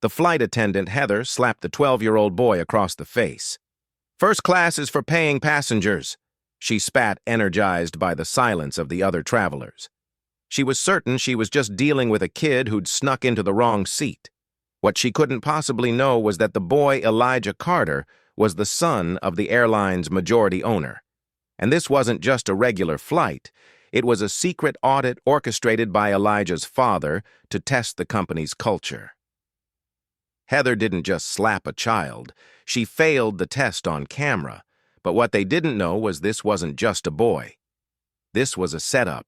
The flight attendant, Heather, slapped the 12-year-old boy across the face. "First class is for paying passengers," she spat, energized by the silence of the other travelers. She was certain she was just dealing with a kid who'd snuck into the wrong seat. What she couldn't possibly know was that the boy, Elijah Carter, was the son of the airline's majority owner. And this wasn't just a regular flight. It was a secret audit orchestrated by Elijah's father to test the company's culture. Heather didn't just slap a child. She failed the test on camera. But what they didn't know was this wasn't just a boy. This was a setup.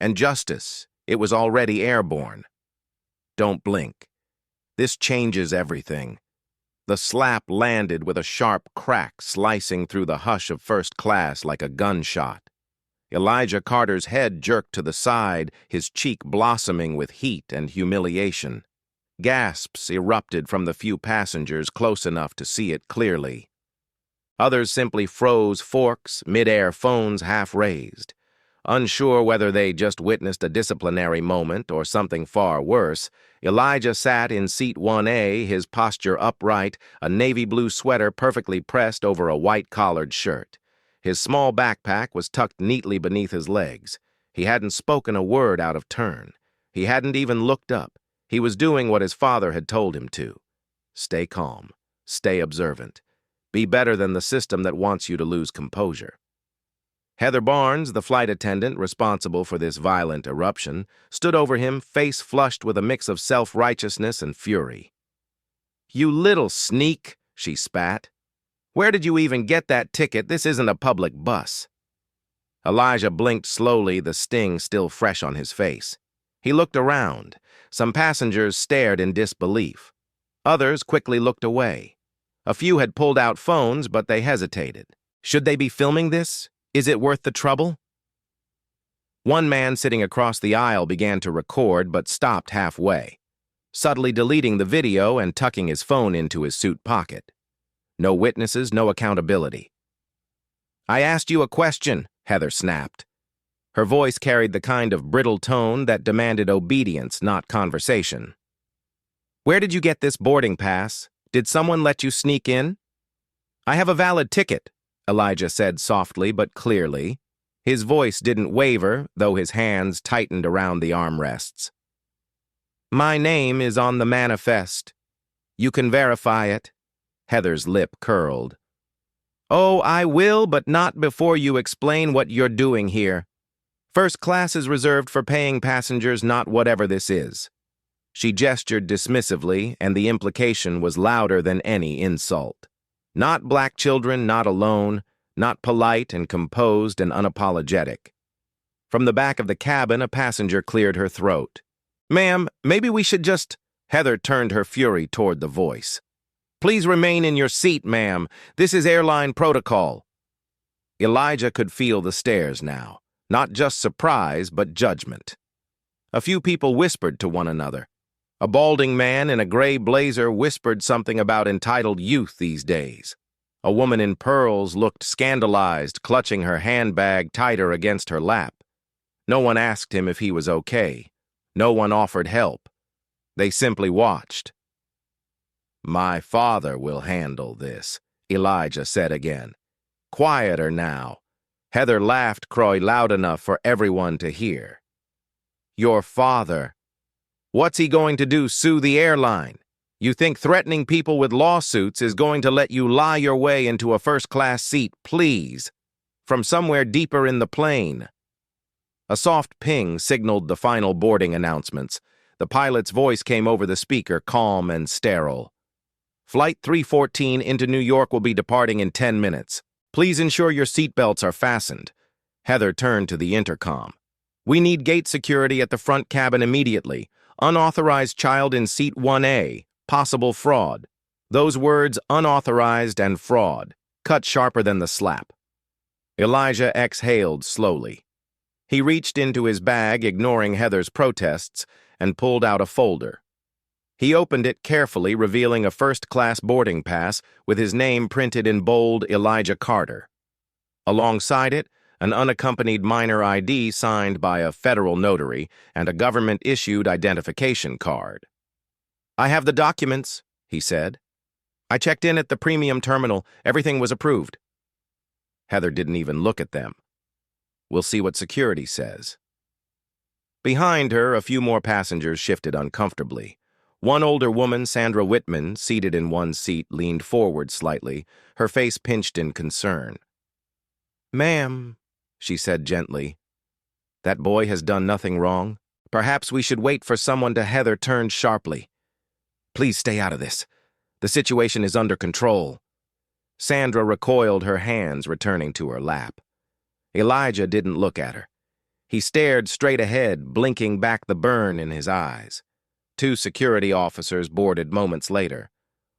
And justice, it was already airborne. Don't blink. This changes everything. The slap landed with a sharp crack slicing through the hush of first class like a gunshot. Elijah Carter's head jerked to the side, his cheek blossoming with heat and humiliation. Gasps erupted from the few passengers close enough to see it clearly. Others simply froze, forks, mid-air phones half raised. Unsure whether they just witnessed a disciplinary moment or something far worse, Elijah sat in seat 1A, his posture upright, a navy blue sweater perfectly pressed over a white-collared shirt. His small backpack was tucked neatly beneath his legs. He hadn't spoken a word out of turn. He hadn't even looked up. He was doing what his father had told him to. Stay calm. Stay observant. Be better than the system that wants you to lose composure. Heather Barnes, the flight attendant responsible for this violent eruption, stood over him, face flushed with a mix of self-righteousness and fury. "You little sneak," she spat. "Where did you even get that ticket? This isn't a public bus." Elijah blinked slowly, the sting still fresh on his face. He looked around. Some passengers stared in disbelief. Others quickly looked away. A few had pulled out phones, but they hesitated. Should they be filming this? Is it worth the trouble? One man sitting across the aisle began to record, but stopped halfway, subtly deleting the video and tucking his phone into his suit pocket. No witnesses, no accountability. "I asked you a question," Heather snapped. Her voice carried the kind of brittle tone that demanded obedience, not conversation. "Where did you get this boarding pass? Did someone let you sneak in?" "I have a valid ticket," Elijah said softly but clearly. His voice didn't waver, though his hands tightened around the armrests. "My name is on the manifest. You can verify it." Heather's lip curled. "Oh, I will, but not before you explain what you're doing here. First class is reserved for paying passengers, not whatever this is." She gestured dismissively, and the implication was louder than any insult. Not black children, not alone, not polite and composed and unapologetic. From the back of the cabin, a passenger cleared her throat. "Ma'am, maybe we should just—" Heather turned her fury toward the voice. "Please remain in your seat, ma'am. This is airline protocol." Elijah could feel the stares now, not just surprise, but judgment. A few people whispered to one another. A balding man in a gray blazer whispered something about entitled youth these days. A woman in pearls looked scandalized, clutching her handbag tighter against her lap. No one asked him if he was okay. No one offered help. They simply watched. "My father will handle this," Elijah said again. "Quieter now." Heather laughed Croy loud enough for everyone to hear. "Your father. What's he going to do, sue the airline? You think threatening people with lawsuits is going to let you lie your way into a first-class seat, please, from somewhere deeper in the plane?" A soft ping signaled the final boarding announcements. The pilot's voice came over the speaker, calm and sterile. "Flight 314 into New York will be departing in 10 minutes. Please ensure your seatbelts are fastened." Heather turned to the intercom. "We need gate security at the front cabin immediately. Unauthorized child in seat 1A. Possible fraud." Those words, unauthorized and fraud, cut sharper than the slap. Elijah exhaled slowly. He reached into his bag, ignoring Heather's protests, and pulled out a folder. He opened it carefully, revealing a first-class boarding pass with his name printed in bold Elijah Carter. Alongside it, an unaccompanied minor ID signed by a federal notary, and a government-issued identification card. I have the documents, he said. I checked in at the premium terminal. Everything was approved. Heather didn't even look at them. We'll see what security says. Behind her, a few more passengers shifted uncomfortably. One older woman, Sandra Whitman, seated in one seat, leaned forward slightly, her face pinched in concern. "Ma'am," she said gently, "that boy has done nothing wrong. Perhaps we should wait for someone to." Heather turned sharply. "Please stay out of this. The situation is under control." Sandra recoiled, her hands returning to her lap. Elijah didn't look at her. He stared straight ahead, blinking back the burn in his eyes. Two security officers boarded moments later.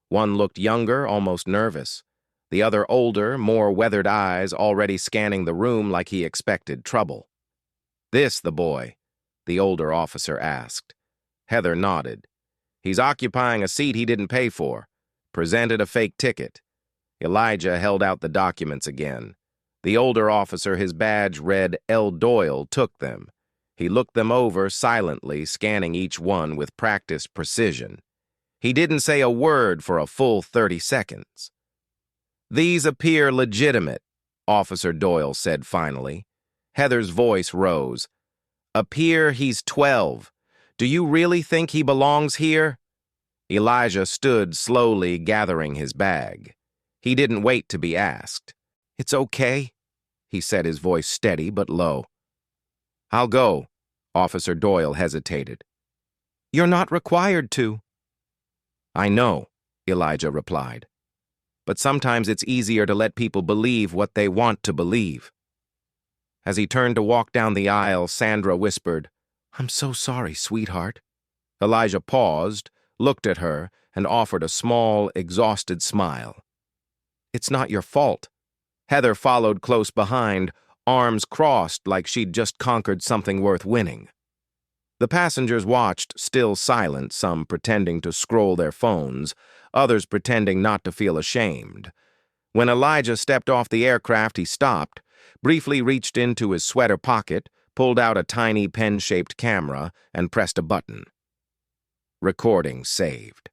One looked younger, almost nervous. The other older, more weathered eyes already scanning the room like he expected trouble. "This the boy?" the older officer asked. Heather nodded. "He's occupying a seat he didn't pay for. Presented a fake ticket." Elijah held out the documents again. The older officer, his badge read L. Doyle, took them. He looked them over silently, scanning each one with practiced precision. He didn't say a word for a full 30 seconds. "These appear legitimate," Officer Doyle said finally. Heather's voice rose. "Appear he's 12. Do you really think he belongs here?" Elijah stood slowly, gathering his bag. He didn't wait to be asked. "It's okay," he said, his voice steady but low. "I'll go." Officer Doyle hesitated. "You're not required to." "I know," Elijah replied. "But sometimes it's easier to let people believe what they want to believe." As he turned to walk down the aisle, Sandra whispered, "I'm so sorry, sweetheart." Elijah paused, looked at her, and offered a small, exhausted smile. "It's not your fault." Heather followed close behind, arms crossed like she'd just conquered something worth winning. The passengers watched, still silent, some pretending to scroll their phones, others pretending not to feel ashamed. When Elijah stepped off the aircraft, he stopped, briefly reached into his sweater pocket, pulled out a tiny pen-shaped camera, and pressed a button. Recording saved.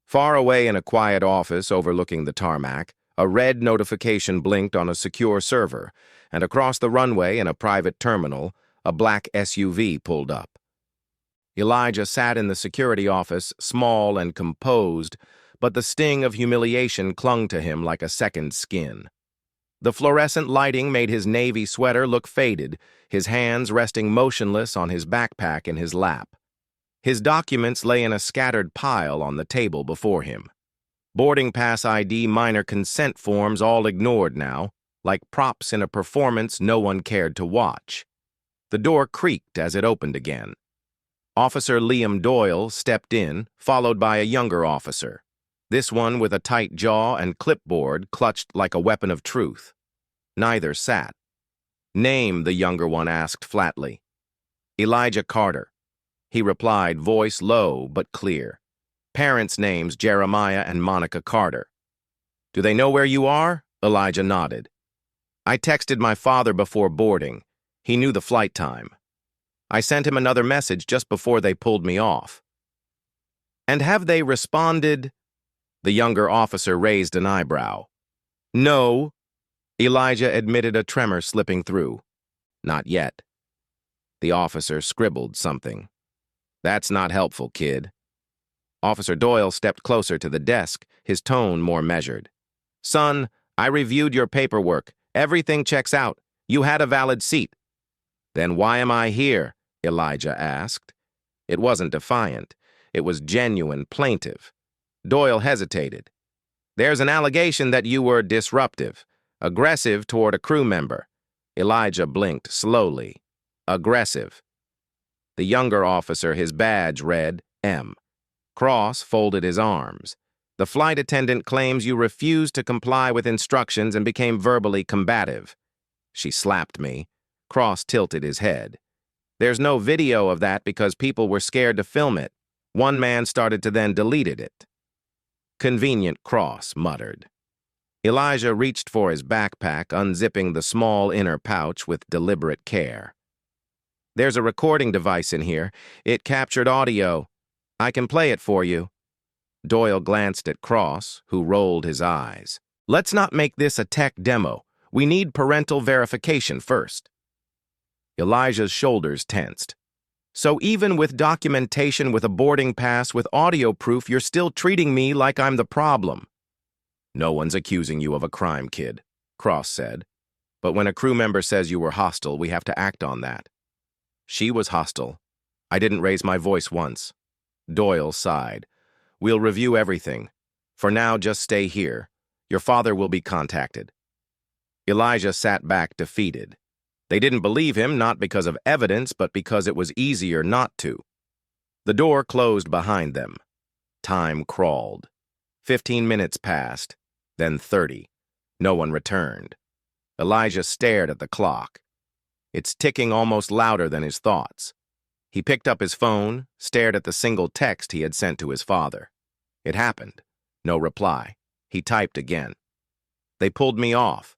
Far away in a quiet office overlooking the tarmac, a red notification blinked on a secure server, and across the runway in a private terminal, a black SUV pulled up. Elijah sat in the security office, small and composed, but the sting of humiliation clung to him like a second skin. The fluorescent lighting made his navy sweater look faded, his hands resting motionless on his backpack in his lap. His documents lay in a scattered pile on the table before him. Boarding pass ID, minor consent forms all ignored now, like props in a performance no one cared to watch. The door creaked as it opened again. Officer Liam Doyle stepped in, followed by a younger officer. This one with a tight jaw and clipboard clutched like a weapon of truth. Neither sat. "Name," the younger one asked flatly. "Elijah Carter." He replied, voice low but clear. "Parents' names Jeremiah and Monica Carter." "Do they know where you are?" Elijah nodded. "I texted my father before boarding. He knew the flight time. I sent him another message just before they pulled me off." "And have they responded?" The younger officer raised an eyebrow. "No." Elijah admitted, a tremor slipping through. "Not yet." The officer scribbled something. "That's not helpful, kid." Officer Doyle stepped closer to the desk, his tone more measured. "Son, I reviewed your paperwork. Everything checks out. You had a valid seat." "Then why am I here?" Elijah asked. It wasn't defiant. It was genuine, plaintive. Doyle hesitated. "There's an allegation that you were disruptive, aggressive toward a crew member." Elijah blinked slowly. "Aggressive." The younger officer, his badge read M. Cross folded his arms. "The flight attendant claims you refused to comply with instructions and became verbally combative." "She slapped me." Cross tilted his head. "There's no video of that because people were scared to film it. One man started to then deleted it." "Convenient," Cross muttered. Elijah reached for his backpack, unzipping the small inner pouch with deliberate care. "There's a recording device in here. It captured audio." I can play it for you. Doyle glanced at Cross, who rolled his eyes. Let's not make this a tech demo. We need parental verification first. Elijah's shoulders tensed. So even with documentation, with a boarding pass, with audio proof, you're still treating me like I'm the problem. No one's accusing you of a crime, kid, Cross said. But when a crew member says you were hostile, we have to act on that. She was hostile. I didn't raise my voice once. Doyle sighed. We'll review everything. For now, just stay here. Your father will be contacted. Elijah sat back defeated. They didn't believe him, not because of evidence, but because it was easier not to. The door closed behind them. Time crawled. 15 minutes passed, then 30. No one returned. Elijah stared at the clock. It's ticking almost louder than his thoughts. He picked up his phone, stared at the single text he had sent to his father. It happened. No reply. He typed again. They pulled me off.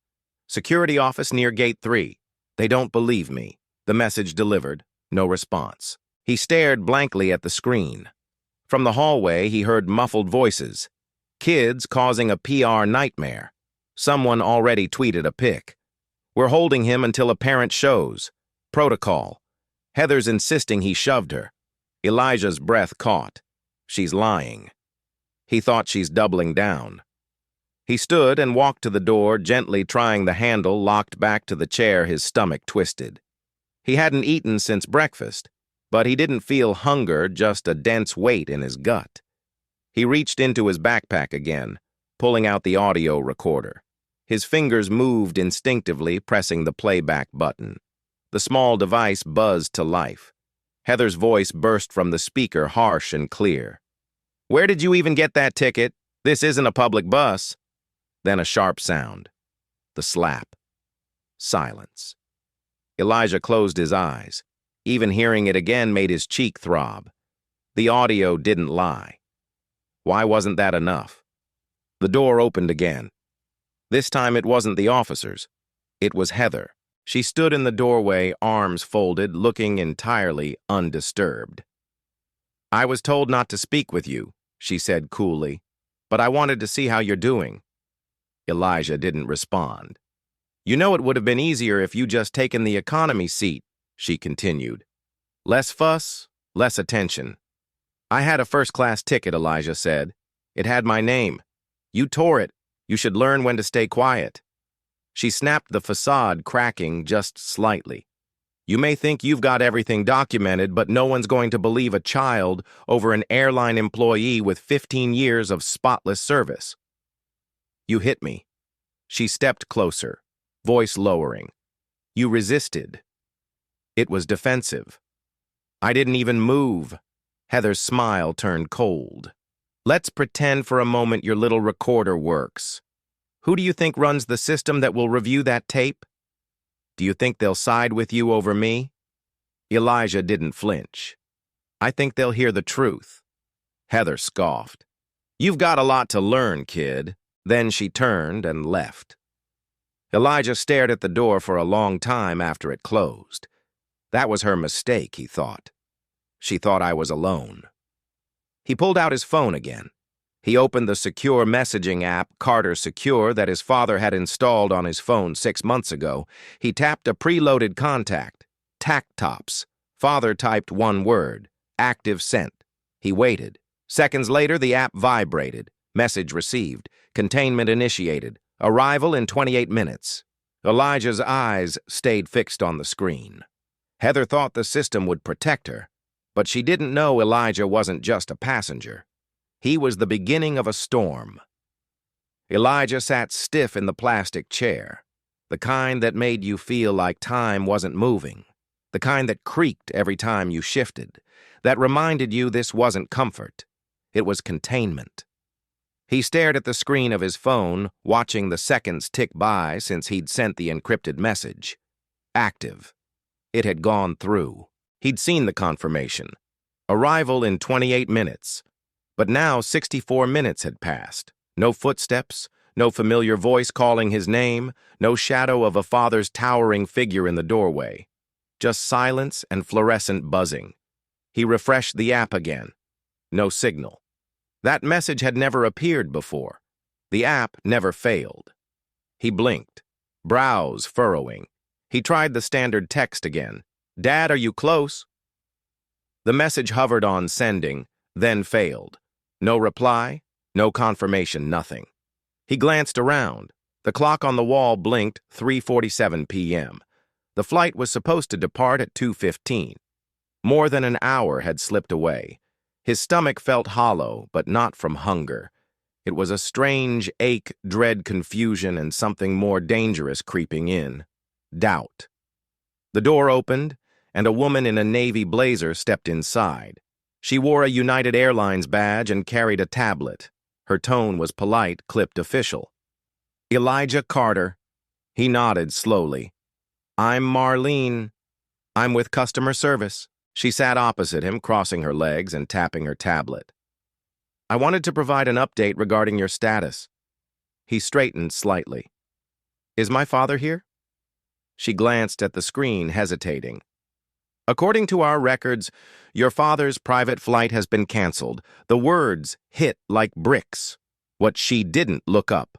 Security office near gate 3. They don't believe me. The message delivered. No response. He stared blankly at the screen. From the hallway, he heard muffled voices. Kids causing a PR nightmare. Someone already tweeted a pic. We're holding him until a parent shows. Protocol. Heather's insisting he shoved her. Elijah's breath caught. She's lying. He thought she's doubling down. He stood and walked to the door, gently trying the handle locked back to the chair, his stomach twisted. He hadn't eaten since breakfast, but he didn't feel hunger, just a dense weight in his gut. He reached into his backpack again, pulling out the audio recorder. His fingers moved instinctively, pressing the playback button. The small device buzzed to life. Heather's voice burst from the speaker, harsh and clear. Where did you even get that ticket? This isn't a public bus. Then a sharp sound. The slap. Silence. Elijah closed his eyes. Even hearing it again made his cheek throb. The audio didn't lie. Why wasn't that enough? The door opened again. This time it wasn't the officers. It was Heather. She stood in the doorway, arms folded, looking entirely undisturbed. I was told not to speak with you, she said coolly, but I wanted to see how you're doing. Elijah didn't respond. You know it would have been easier if you just taken the economy seat, she continued. Less fuss, less attention. I had a first-class ticket, Elijah said. It had my name. You tore it. You should learn when to stay quiet. She snapped the facade, cracking just slightly. You may think you've got everything documented, but no one's going to believe a child over an airline employee with 15 years of spotless service. You hit me. She stepped closer, voice lowering. You resisted. It was defensive. I didn't even move. Heather's smile turned cold. Let's pretend for a moment your little recorder works. Who do you think runs the system that will review that tape? Do you think they'll side with you over me? Elijah didn't flinch. I think they'll hear the truth. Heather scoffed. You've got a lot to learn, kid. Then she turned and left. Elijah stared at the door for a long time after it closed. That was her mistake, he thought. She thought I was alone. He pulled out his phone again. He opened the secure messaging app, Carter Secure, that his father had installed on his phone 6 months ago. He tapped a preloaded contact, Tac-Tops. Father typed one word, active sent. He waited. Seconds later, the app vibrated. Message received. Containment initiated. Arrival in 28 minutes. Elijah's eyes stayed fixed on the screen. Heather thought the system would protect her, but she didn't know Elijah wasn't just a passenger. He was the beginning of a storm. Elijah sat stiff in the plastic chair, the kind that made you feel like time wasn't moving, the kind that creaked every time you shifted, that reminded you this wasn't comfort. It was containment. He stared at the screen of his phone, watching the seconds tick by since he'd sent the encrypted message. Active. It had gone through. He'd seen the confirmation. Arrival in 28 minutes. But now 64 minutes had passed. No footsteps, no familiar voice calling his name, no shadow of a father's towering figure in the doorway. Just silence and fluorescent buzzing. He refreshed the app again. No signal. That message had never appeared before. The app never failed. He blinked, brows furrowing. He tried the standard text again. "Dad, are you close?" The message hovered on sending, then failed. No reply, no confirmation, nothing. He glanced around. The clock on the wall blinked 3:47 p.m. The flight was supposed to depart at 2:15. More than an hour had slipped away. His stomach felt hollow, but not from hunger. It was a strange ache, dread, confusion, and something more dangerous creeping in. Doubt. The door opened, and a woman in a navy blazer stepped inside. She wore a United Airlines badge and carried a tablet. Her tone was polite, clipped official. "Elijah Carter." He nodded slowly. "I'm Marlene. I'm with customer service." She sat opposite him, crossing her legs and tapping her tablet. "I wanted to provide an update regarding your status." He straightened slightly. "Is my father here?" She glanced at the screen, hesitating. "According to our records, your father's private flight has been canceled." The words hit like bricks. What she didn't look up.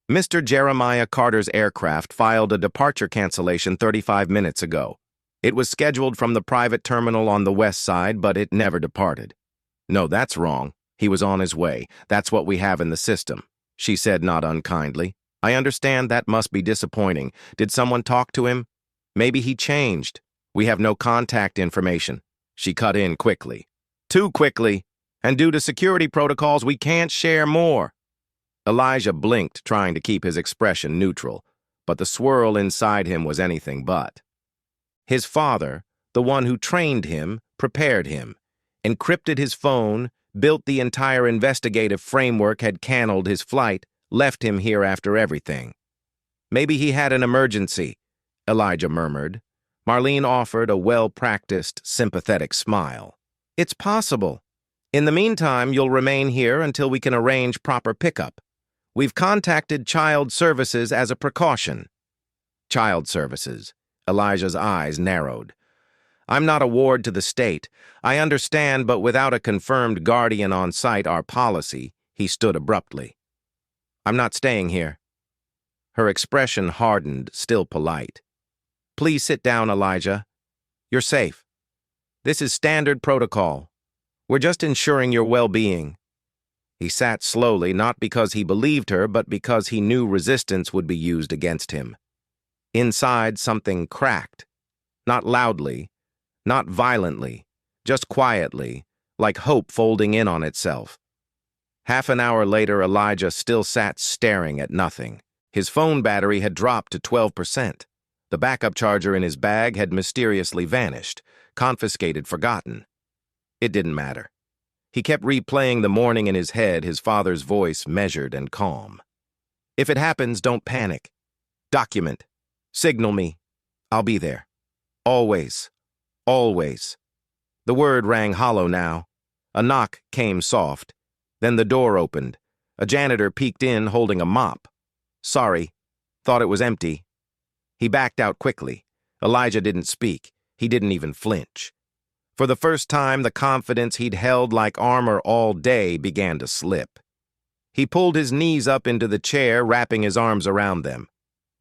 "Mr. Jeremiah Carter's aircraft filed a departure cancellation 35 minutes ago. It was scheduled from the private terminal on the west side, but it never departed." "No, that's wrong. He was on his way. That's what we have in the system," she said, not unkindly. "I understand that must be disappointing. Did someone talk to him? Maybe he changed. We have no contact information." She cut in quickly. "Too quickly. And due to security protocols, we can't share more." Elijah blinked, trying to keep his expression neutral, but the swirl inside him was anything but. His father, the one who trained him, prepared him, encrypted his phone, built the entire investigative framework, had canceled his flight, left him here after everything. "Maybe he had an emergency," Elijah murmured. Marlene offered a well-practiced, sympathetic smile. "It's possible. In the meantime, you'll remain here until we can arrange proper pickup. We've contacted Child Services as a precaution." Child Services. Elijah's eyes narrowed. "I'm not a ward to the state. I understand, but without a confirmed guardian on site, our policy." He stood abruptly. "I'm not staying here." Her expression hardened, still polite. "Please sit down, Elijah. You're safe. This is standard protocol. We're just ensuring your well-being." He sat slowly, not because he believed her, but because he knew resistance would be used against him. Inside, something cracked. Not loudly, not violently, just quietly, like hope folding in on itself. Half an hour later, Elijah still sat staring at nothing. His phone battery had dropped to 12%. The backup charger in his bag had mysteriously vanished, confiscated, forgotten. It didn't matter. He kept replaying the morning in his head, his father's voice measured and calm. "If it happens, don't panic. Document. Signal me. I'll be there. Always. Always." The word rang hollow now. A knock came soft. Then the door opened. A janitor peeked in holding a mop. "Sorry. Thought it was empty." He backed out quickly. Elijah didn't speak. He didn't even flinch. For the first time, the confidence he'd held like armor all day began to slip. He pulled his knees up into the chair, wrapping his arms around them.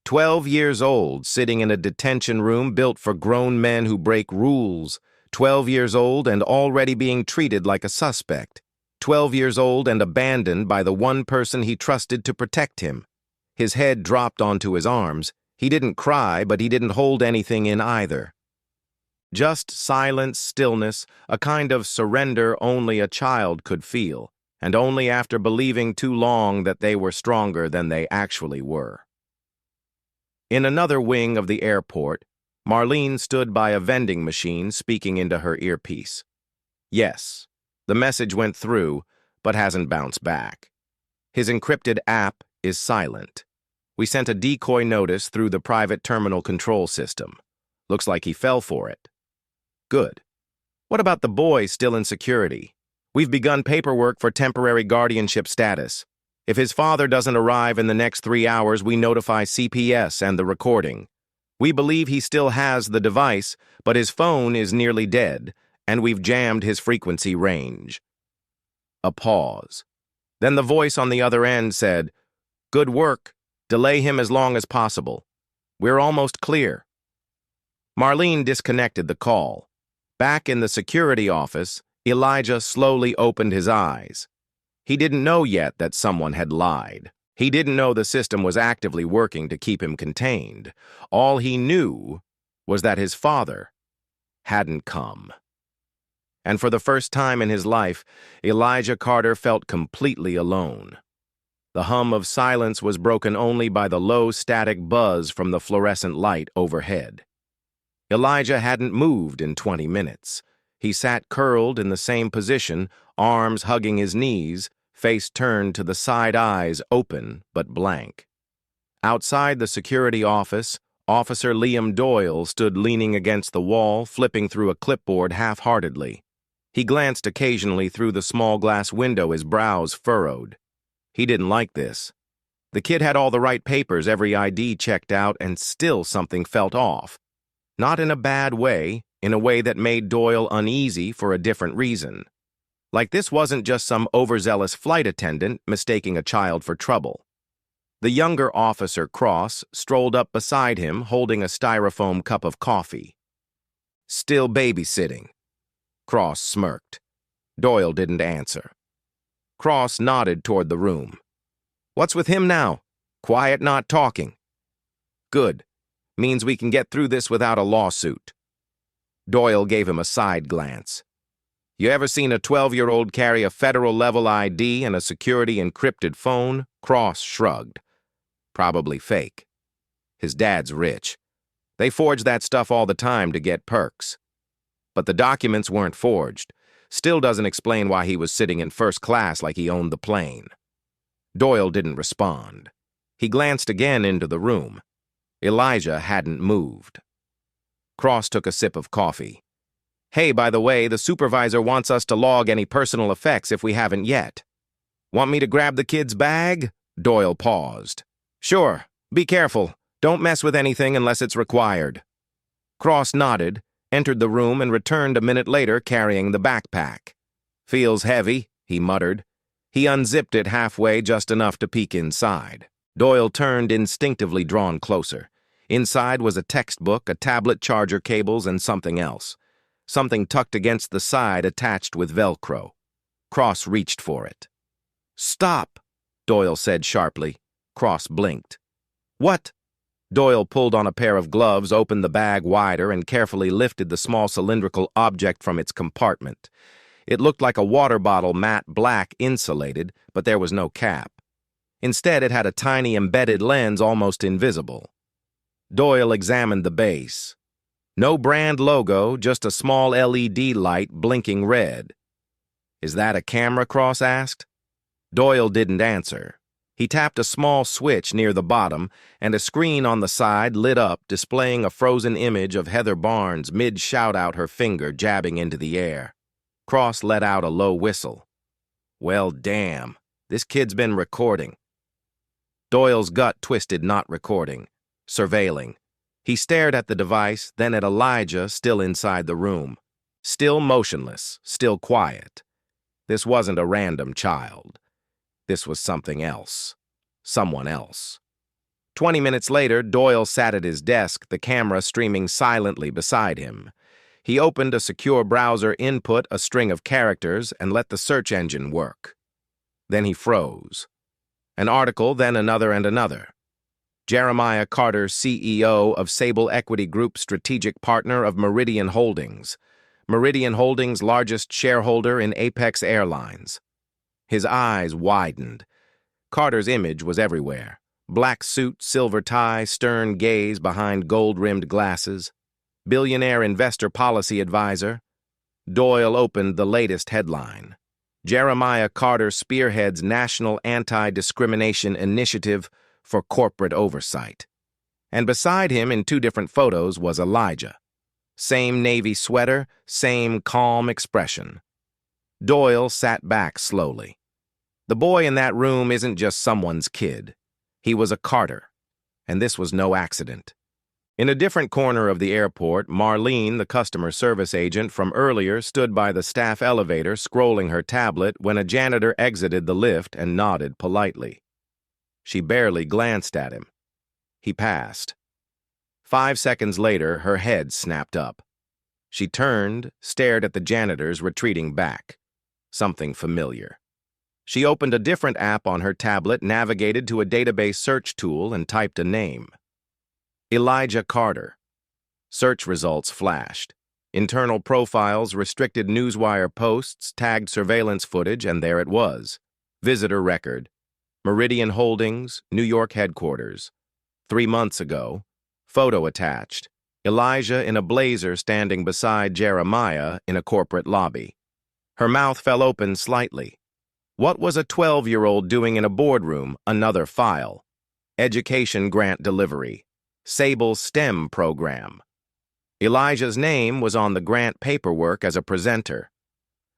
12 years old, sitting in a detention room built for grown men who break rules. 12 years old and already being treated like a suspect. 12 years old and abandoned by the one person he trusted to protect him. His head dropped onto his arms. He didn't cry, but he didn't hold anything in either. Just silence, stillness, a kind of surrender only a child could feel, and only after believing too long that they were stronger than they actually were. In another wing of the airport, Marlene stood by a vending machine speaking into her earpiece. "Yes, the message went through, but hasn't bounced back. His encrypted app is silent. We sent a decoy notice through the private terminal control system. Looks like he fell for it." "Good. What about the boy still in security? We've begun paperwork for temporary guardianship status. If his father doesn't arrive in the next 3 hours, we notify CPS and the recording. We believe he still has the device, but his phone is nearly dead, and we've jammed his frequency range. A pause. Then the voice on the other end said, "Good work. Delay him as long as possible. We're almost clear." Marlene disconnected the call. Back in the security office, Elijah slowly opened his eyes. He didn't know yet that someone had lied. He didn't know the system was actively working to keep him contained. All he knew was that his father hadn't come. And for the first time in his life, Elijah Carter felt completely alone. The hum of silence was broken only by the low static buzz from the fluorescent light overhead. Elijah hadn't moved in 20 minutes. He sat curled in the same position, arms hugging his knees, face turned to the side, eyes open but blank. Outside the security office, Officer Liam Doyle stood leaning against the wall, flipping through a clipboard half-heartedly. He glanced occasionally through the small glass window, his brows furrowed. He didn't like this. The kid had all the right papers, every ID checked out, and still something felt off. Not in a bad way, in a way that made Doyle uneasy for a different reason. Like this wasn't just some overzealous flight attendant mistaking a child for trouble. The younger officer, Cross, strolled up beside him, holding a styrofoam cup of coffee. "Still babysitting?" Cross smirked. Doyle didn't answer. Cross nodded toward the room. "What's with him now? Quiet, not talking." "Good. Means we can get through this without a lawsuit." Doyle gave him a side glance. "You ever seen a 12-year-old carry a federal-level ID and a security-encrypted phone?" Cross shrugged. "Probably fake. His dad's rich. They forge that stuff all the time to get perks. But the documents weren't forged. Still doesn't explain why he was sitting in first class like he owned the plane." Doyle didn't respond. He glanced again into the room. Elijah hadn't moved. Cross took a sip of coffee. "Hey, by the way, the supervisor wants us to log any personal effects if we haven't yet." "Want me to grab the kid's bag?" Doyle paused. "Sure. Be careful. Don't mess with anything unless it's required." Cross nodded, entered the room, and returned a minute later carrying the backpack. "Feels heavy," he muttered. He unzipped it halfway, just enough to peek inside. Doyle turned, instinctively drawn closer. Inside was a textbook, a tablet, charger cables, and something else. Something tucked against the side attached with Velcro. Cross reached for it. "Stop," Doyle said sharply. Cross blinked. "What?" Doyle pulled on a pair of gloves, opened the bag wider, and carefully lifted the small cylindrical object from its compartment. It looked like a water bottle, matte black, insulated, but there was no cap. Instead, it had a tiny embedded lens, almost invisible. Doyle examined the base. No brand logo, just a small LED light blinking red. "Is that a camera?" Cross asked. Doyle didn't answer. He tapped a small switch near the bottom, and a screen on the side lit up, displaying a frozen image of Heather Barnes mid-shout-out, her finger jabbing into the air. Cross let out a low whistle. "Well, damn. This kid's been recording." Doyle's gut twisted, not recording, surveilling. He stared at the device, then at Elijah, still inside the room. Still motionless, still quiet. This wasn't a random child. This was something else. Someone else. 20 minutes later, Doyle sat at his desk, the camera streaming silently beside him. He opened a secure browser, input a string of characters, and let the search engine work. Then he froze. An article, then another and another. Jeremiah Carter, CEO of Sable Equity Group, strategic partner of Meridian Holdings. Meridian Holdings' largest shareholder in Apex Airlines. His eyes widened. Carter's image was everywhere. Black suit, silver tie, stern gaze behind gold-rimmed glasses. Billionaire investor policy advisor. Doyle opened the latest headline. Jeremiah Carter spearheads National Anti-Discrimination Initiative for Corporate Oversight. And beside him, in two different photos, was Elijah. Same navy sweater, same calm expression. Doyle sat back slowly. The boy in that room isn't just someone's kid. He was a Carter, and this was no accident. In a different corner of the airport, Marlene, the customer service agent from earlier, stood by the staff elevator scrolling her tablet when a janitor exited the lift and nodded politely. She barely glanced at him. He passed. 5 seconds later, her head snapped up. She turned, stared at the janitors retreating back. Something familiar. She opened a different app on her tablet, navigated to a database search tool, and typed a name. Elijah Carter. Search results flashed. Internal profiles, restricted newswire posts, tagged surveillance footage, and there it was. Visitor record. Meridian Holdings, New York headquarters. 3 months ago. Photo attached. Elijah in a blazer standing beside Jeremiah in a corporate lobby. Her mouth fell open slightly. What was a 12-year-old doing in a boardroom? Another file. Education grant delivery. Sable STEM program. Elijah's name was on the grant paperwork as a presenter.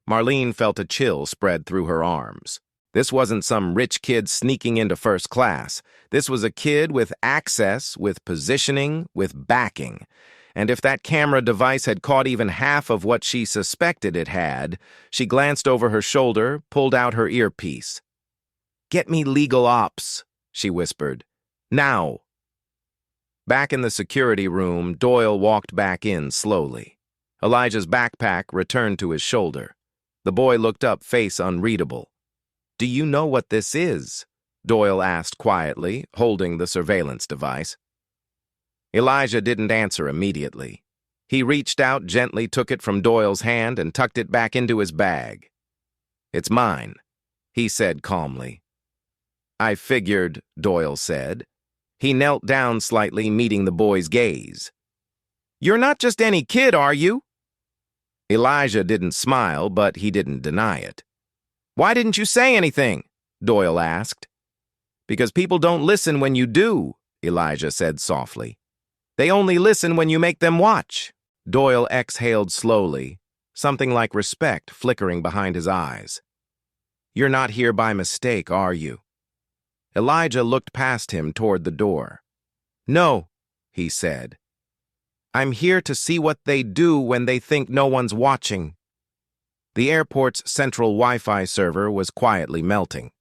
Marlene felt a chill spread through her arms. This wasn't some rich kid sneaking into first class. This was a kid with access, with positioning, with backing. And if that camera device had caught even half of what she suspected it had, she glanced over her shoulder, pulled out her earpiece. "Get me legal ops," she whispered. "Now." Back in the security room, Doyle walked back in slowly. Elijah's backpack returned to his shoulder. The boy looked up, face unreadable. "Do you know what this is?" Doyle asked quietly, holding the surveillance device. Elijah didn't answer immediately. He reached out, gently took it from Doyle's hand, and tucked it back into his bag. "It's mine," he said calmly. "I figured," Doyle said. He knelt down slightly, meeting the boy's gaze. "You're not just any kid, are you?" Elijah didn't smile, but he didn't deny it. "Why didn't you say anything?" Doyle asked. "Because people don't listen when you do," Elijah said softly. "They only listen when you make them watch." Doyle exhaled slowly, something like respect flickering behind his eyes. "You're not here by mistake, are you?" Elijah looked past him toward the door. "No," he said. "I'm here to see what they do when they think no one's watching." The airport's central Wi-Fi server was quietly melting.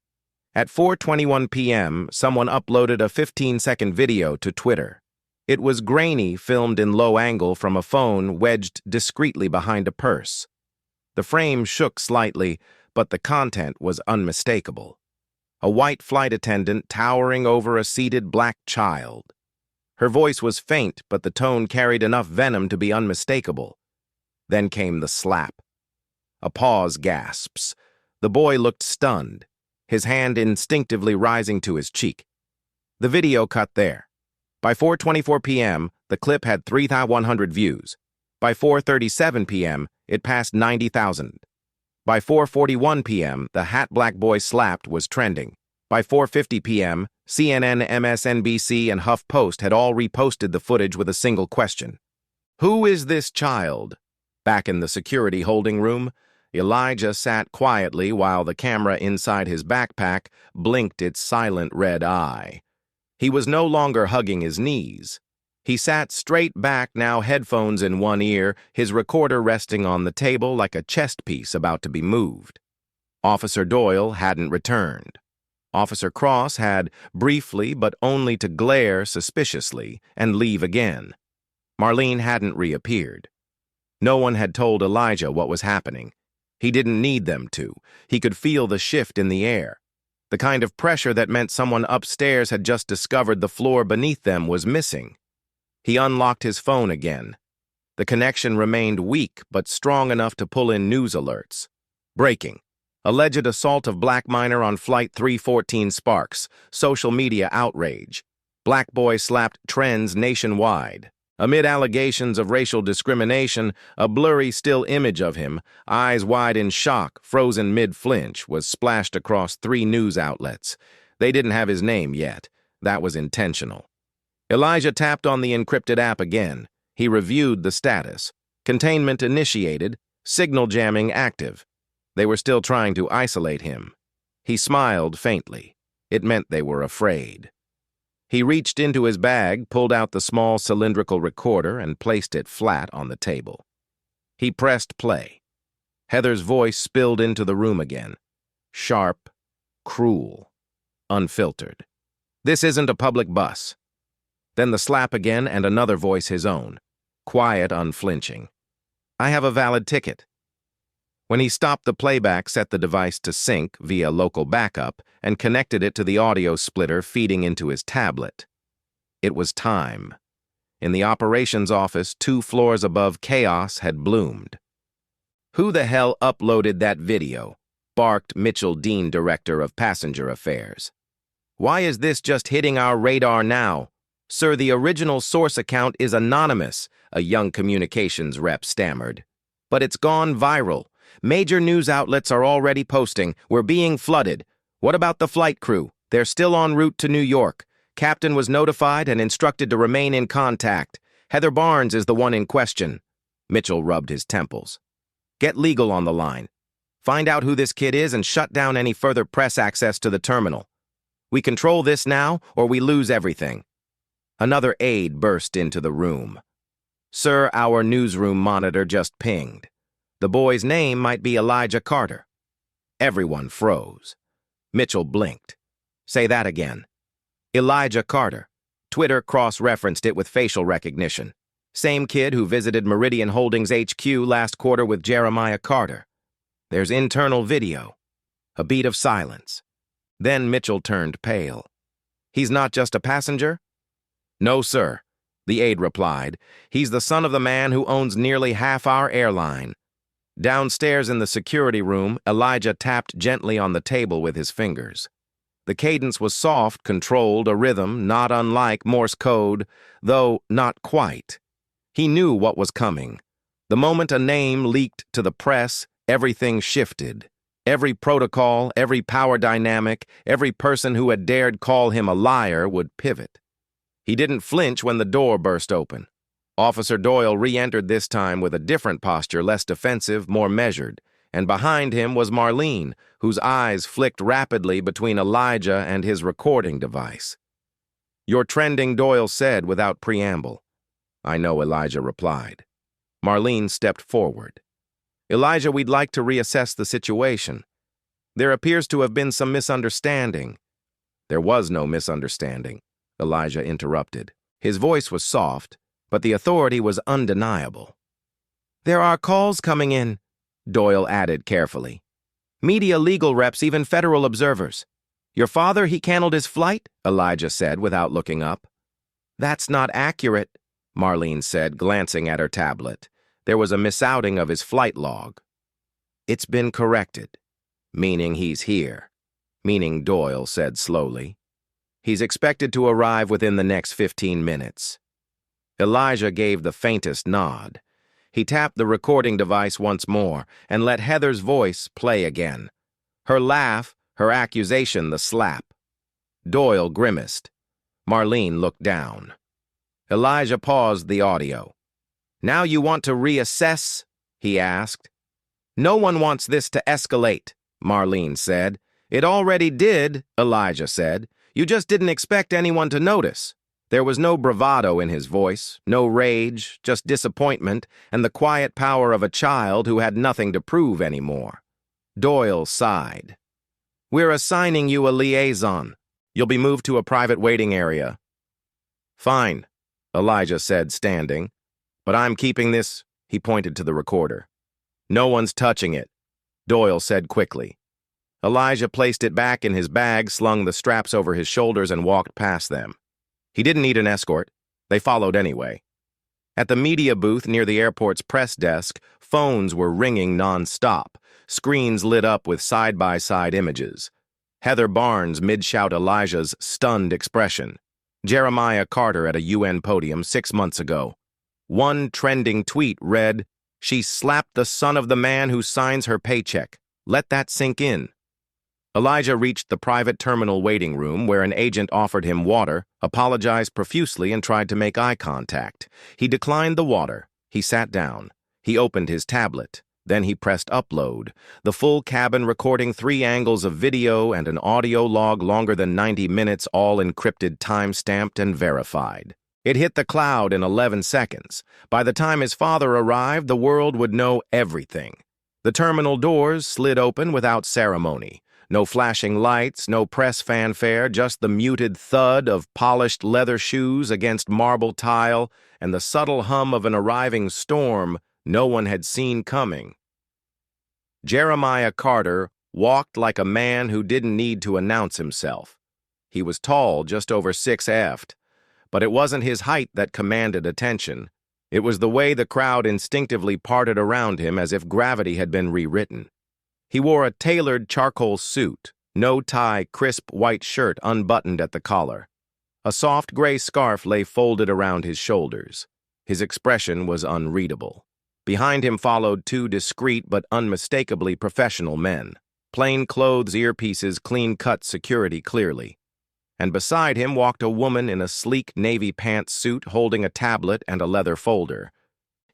At 4:21 p.m., someone uploaded a 15-second video to Twitter. It was grainy, filmed in low angle from a phone wedged discreetly behind a purse. The frame shook slightly, but the content was unmistakable. A white flight attendant towering over a seated black child. Her voice was faint, but the tone carried enough venom to be unmistakable. Then came the slap. A pause, gasps. The boy looked stunned, his hand instinctively rising to his cheek. The video cut there. By 4:24 p.m., the clip had 3,100 views. By 4:37 p.m., it passed 90,000. By 4:41 p.m., the hat black boy slapped was trending. By 4:50 p.m., CNN, MSNBC, and HuffPost had all reposted the footage with a single question. Who is this child? Back in the security holding room, Elijah sat quietly while the camera inside his backpack blinked its silent red eye. He was no longer hugging his knees. He sat straight back, now headphones in one ear, his recorder resting on the table like a chest piece about to be moved. Officer Doyle hadn't returned. Officer Cross had, briefly but only to glare suspiciously and leave again. Marlene hadn't reappeared. No one had told Elijah what was happening. He didn't need them to. He could feel the shift in the air. The kind of pressure that meant someone upstairs had just discovered the floor beneath them was missing. He unlocked his phone again. The connection remained weak but strong enough to pull in news alerts. Breaking. Alleged assault of black miner on Flight 314 Sparks. Social media outrage. Black boy slapped trends nationwide. Amid allegations of racial discrimination, a blurry still image of him, eyes wide in shock, frozen mid-flinch, was splashed across 3 news outlets. They didn't have his name yet. That was intentional. Elijah tapped on the encrypted app again. He reviewed the status. Containment initiated, signal jamming active. They were still trying to isolate him. He smiled faintly. It meant they were afraid. He reached into his bag, pulled out the small cylindrical recorder, and placed it flat on the table. He pressed play. Heather's voice spilled into the room again. Sharp, cruel, unfiltered. "This isn't a public bus." Then the slap again and another voice his own. Quiet, unflinching. "I have a valid ticket." When he stopped the playback, set the device to sync via local backup and connected it to the audio splitter feeding into his tablet. It was time. In the operations office, 2 floors above, chaos had bloomed. "Who the hell uploaded that video?" barked Mitchell Dean, director of passenger affairs. "Why is this just hitting our radar now?" "Sir, the original source account is anonymous," a young communications rep stammered. "But it's gone viral. Major news outlets are already posting. We're being flooded. What about the flight crew? They're still en route to New York. Captain was notified and instructed to remain in contact. Heather Barnes is the one in question." Mitchell rubbed his temples. "Get legal on the line. Find out who this kid is and shut down any further press access to the terminal. We control this now, or we lose everything." Another aide burst into the room. "Sir, our newsroom monitor just pinged. The boy's name might be Elijah Carter." Everyone froze. Mitchell blinked. "Say that again." "Elijah Carter." Twitter cross-referenced it with facial recognition. "Same kid who visited Meridian Holdings HQ last quarter with Jeremiah Carter." "There's internal video." A beat of silence. Then Mitchell turned pale. "He's not just a passenger?" "No, sir," the aide replied. "He's the son of the man who owns nearly half our airline." Downstairs in the security room, Elijah tapped gently on the table with his fingers. The cadence was soft, controlled, a rhythm not unlike Morse code, though not quite. He knew what was coming. The moment a name leaked to the press, everything shifted. Every protocol, every power dynamic, every person who had dared call him a liar would pivot. He didn't flinch when the door burst open. Officer Doyle re-entered this time with a different posture, less defensive, more measured, and behind him was Marlene, whose eyes flicked rapidly between Elijah and his recording device. "You're trending," Doyle said without preamble. "I know," Elijah replied. Marlene stepped forward. "Elijah, we'd like to reassess the situation. There appears to have been some misunderstanding." "There was no misunderstanding," Elijah interrupted. His voice was soft, but the authority was undeniable. "There are calls coming in," Doyle added carefully. "Media, legal reps, even federal observers. Your father, he canceled his flight?" Elijah said without looking up. "That's not accurate," Marlene said, glancing at her tablet. There was a misouting of his flight log. "It's been corrected." "Meaning he's here," meaning Doyle said slowly. "He's expected to arrive within the next 15 minutes. Elijah gave the faintest nod. He tapped the recording device once more and let Heather's voice play again. Her laugh, her accusation, the slap. Doyle grimaced. Marlene looked down. Elijah paused the audio. "Now you want to reassess?" he asked. "No one wants this to escalate," Marlene said. "It already did," Elijah said. "You just didn't expect anyone to notice." There was no bravado in his voice, no rage, just disappointment and the quiet power of a child who had nothing to prove anymore. Doyle sighed. "We're assigning you a liaison. You'll be moved to a private waiting area." "Fine," Elijah said, standing. "But I'm keeping this," he pointed to the recorder. "No one's touching it," Doyle said quickly. Elijah placed it back in his bag, slung the straps over his shoulders, and walked past them. He didn't need an escort. They followed anyway. At the media booth near the airport's press desk, phones were ringing non-stop, screens lit up with side-by-side images. Heather Barnes mid-shout Elijah's stunned expression. Jeremiah Carter at a UN podium 6 months ago. One trending tweet read, "She slapped the son of the man who signs her paycheck. Let that sink in." Elijah reached the private terminal waiting room where an agent offered him water, apologized profusely, and tried to make eye contact. He declined the water. He sat down. He opened his tablet. Then he pressed upload, the full cabin recording 3 angles of video and an audio log longer than 90 minutes, all encrypted, time-stamped, and verified. It hit the cloud in 11 seconds. By the time his father arrived, the world would know everything. The terminal doors slid open without ceremony. No flashing lights, no press fanfare, just the muted thud of polished leather shoes against marble tile and the subtle hum of an arriving storm no one had seen coming. Jeremiah Carter walked like a man who didn't need to announce himself. He was tall, just over 6', but it wasn't his height that commanded attention. It was the way the crowd instinctively parted around him as if gravity had been rewritten. He wore a tailored charcoal suit, no-tie, crisp white shirt unbuttoned at the collar. A soft gray scarf lay folded around his shoulders. His expression was unreadable. Behind him followed 2 discreet but unmistakably professional men, plain clothes, earpieces, clean-cut security clearly. And beside him walked a woman in a sleek navy pants suit holding a tablet and a leather folder.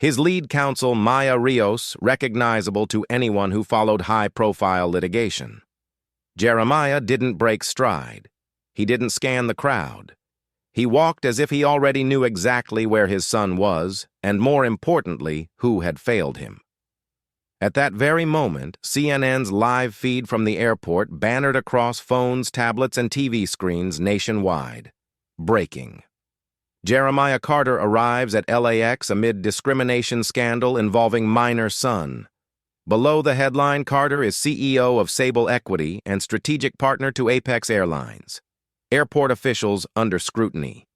His lead counsel, Maya Rios, recognizable to anyone who followed high-profile litigation. Jeremiah didn't break stride. He didn't scan the crowd. He walked as if he already knew exactly where his son was, and more importantly, who had failed him. At that very moment, CNN's live feed from the airport bannered across phones, tablets, and TV screens nationwide. Breaking. Jeremiah Carter arrives at LAX amid discrimination scandal involving minor son. Below the headline, Carter is CEO of Sable Equity and strategic partner to Apex Airlines. Airport officials under scrutiny.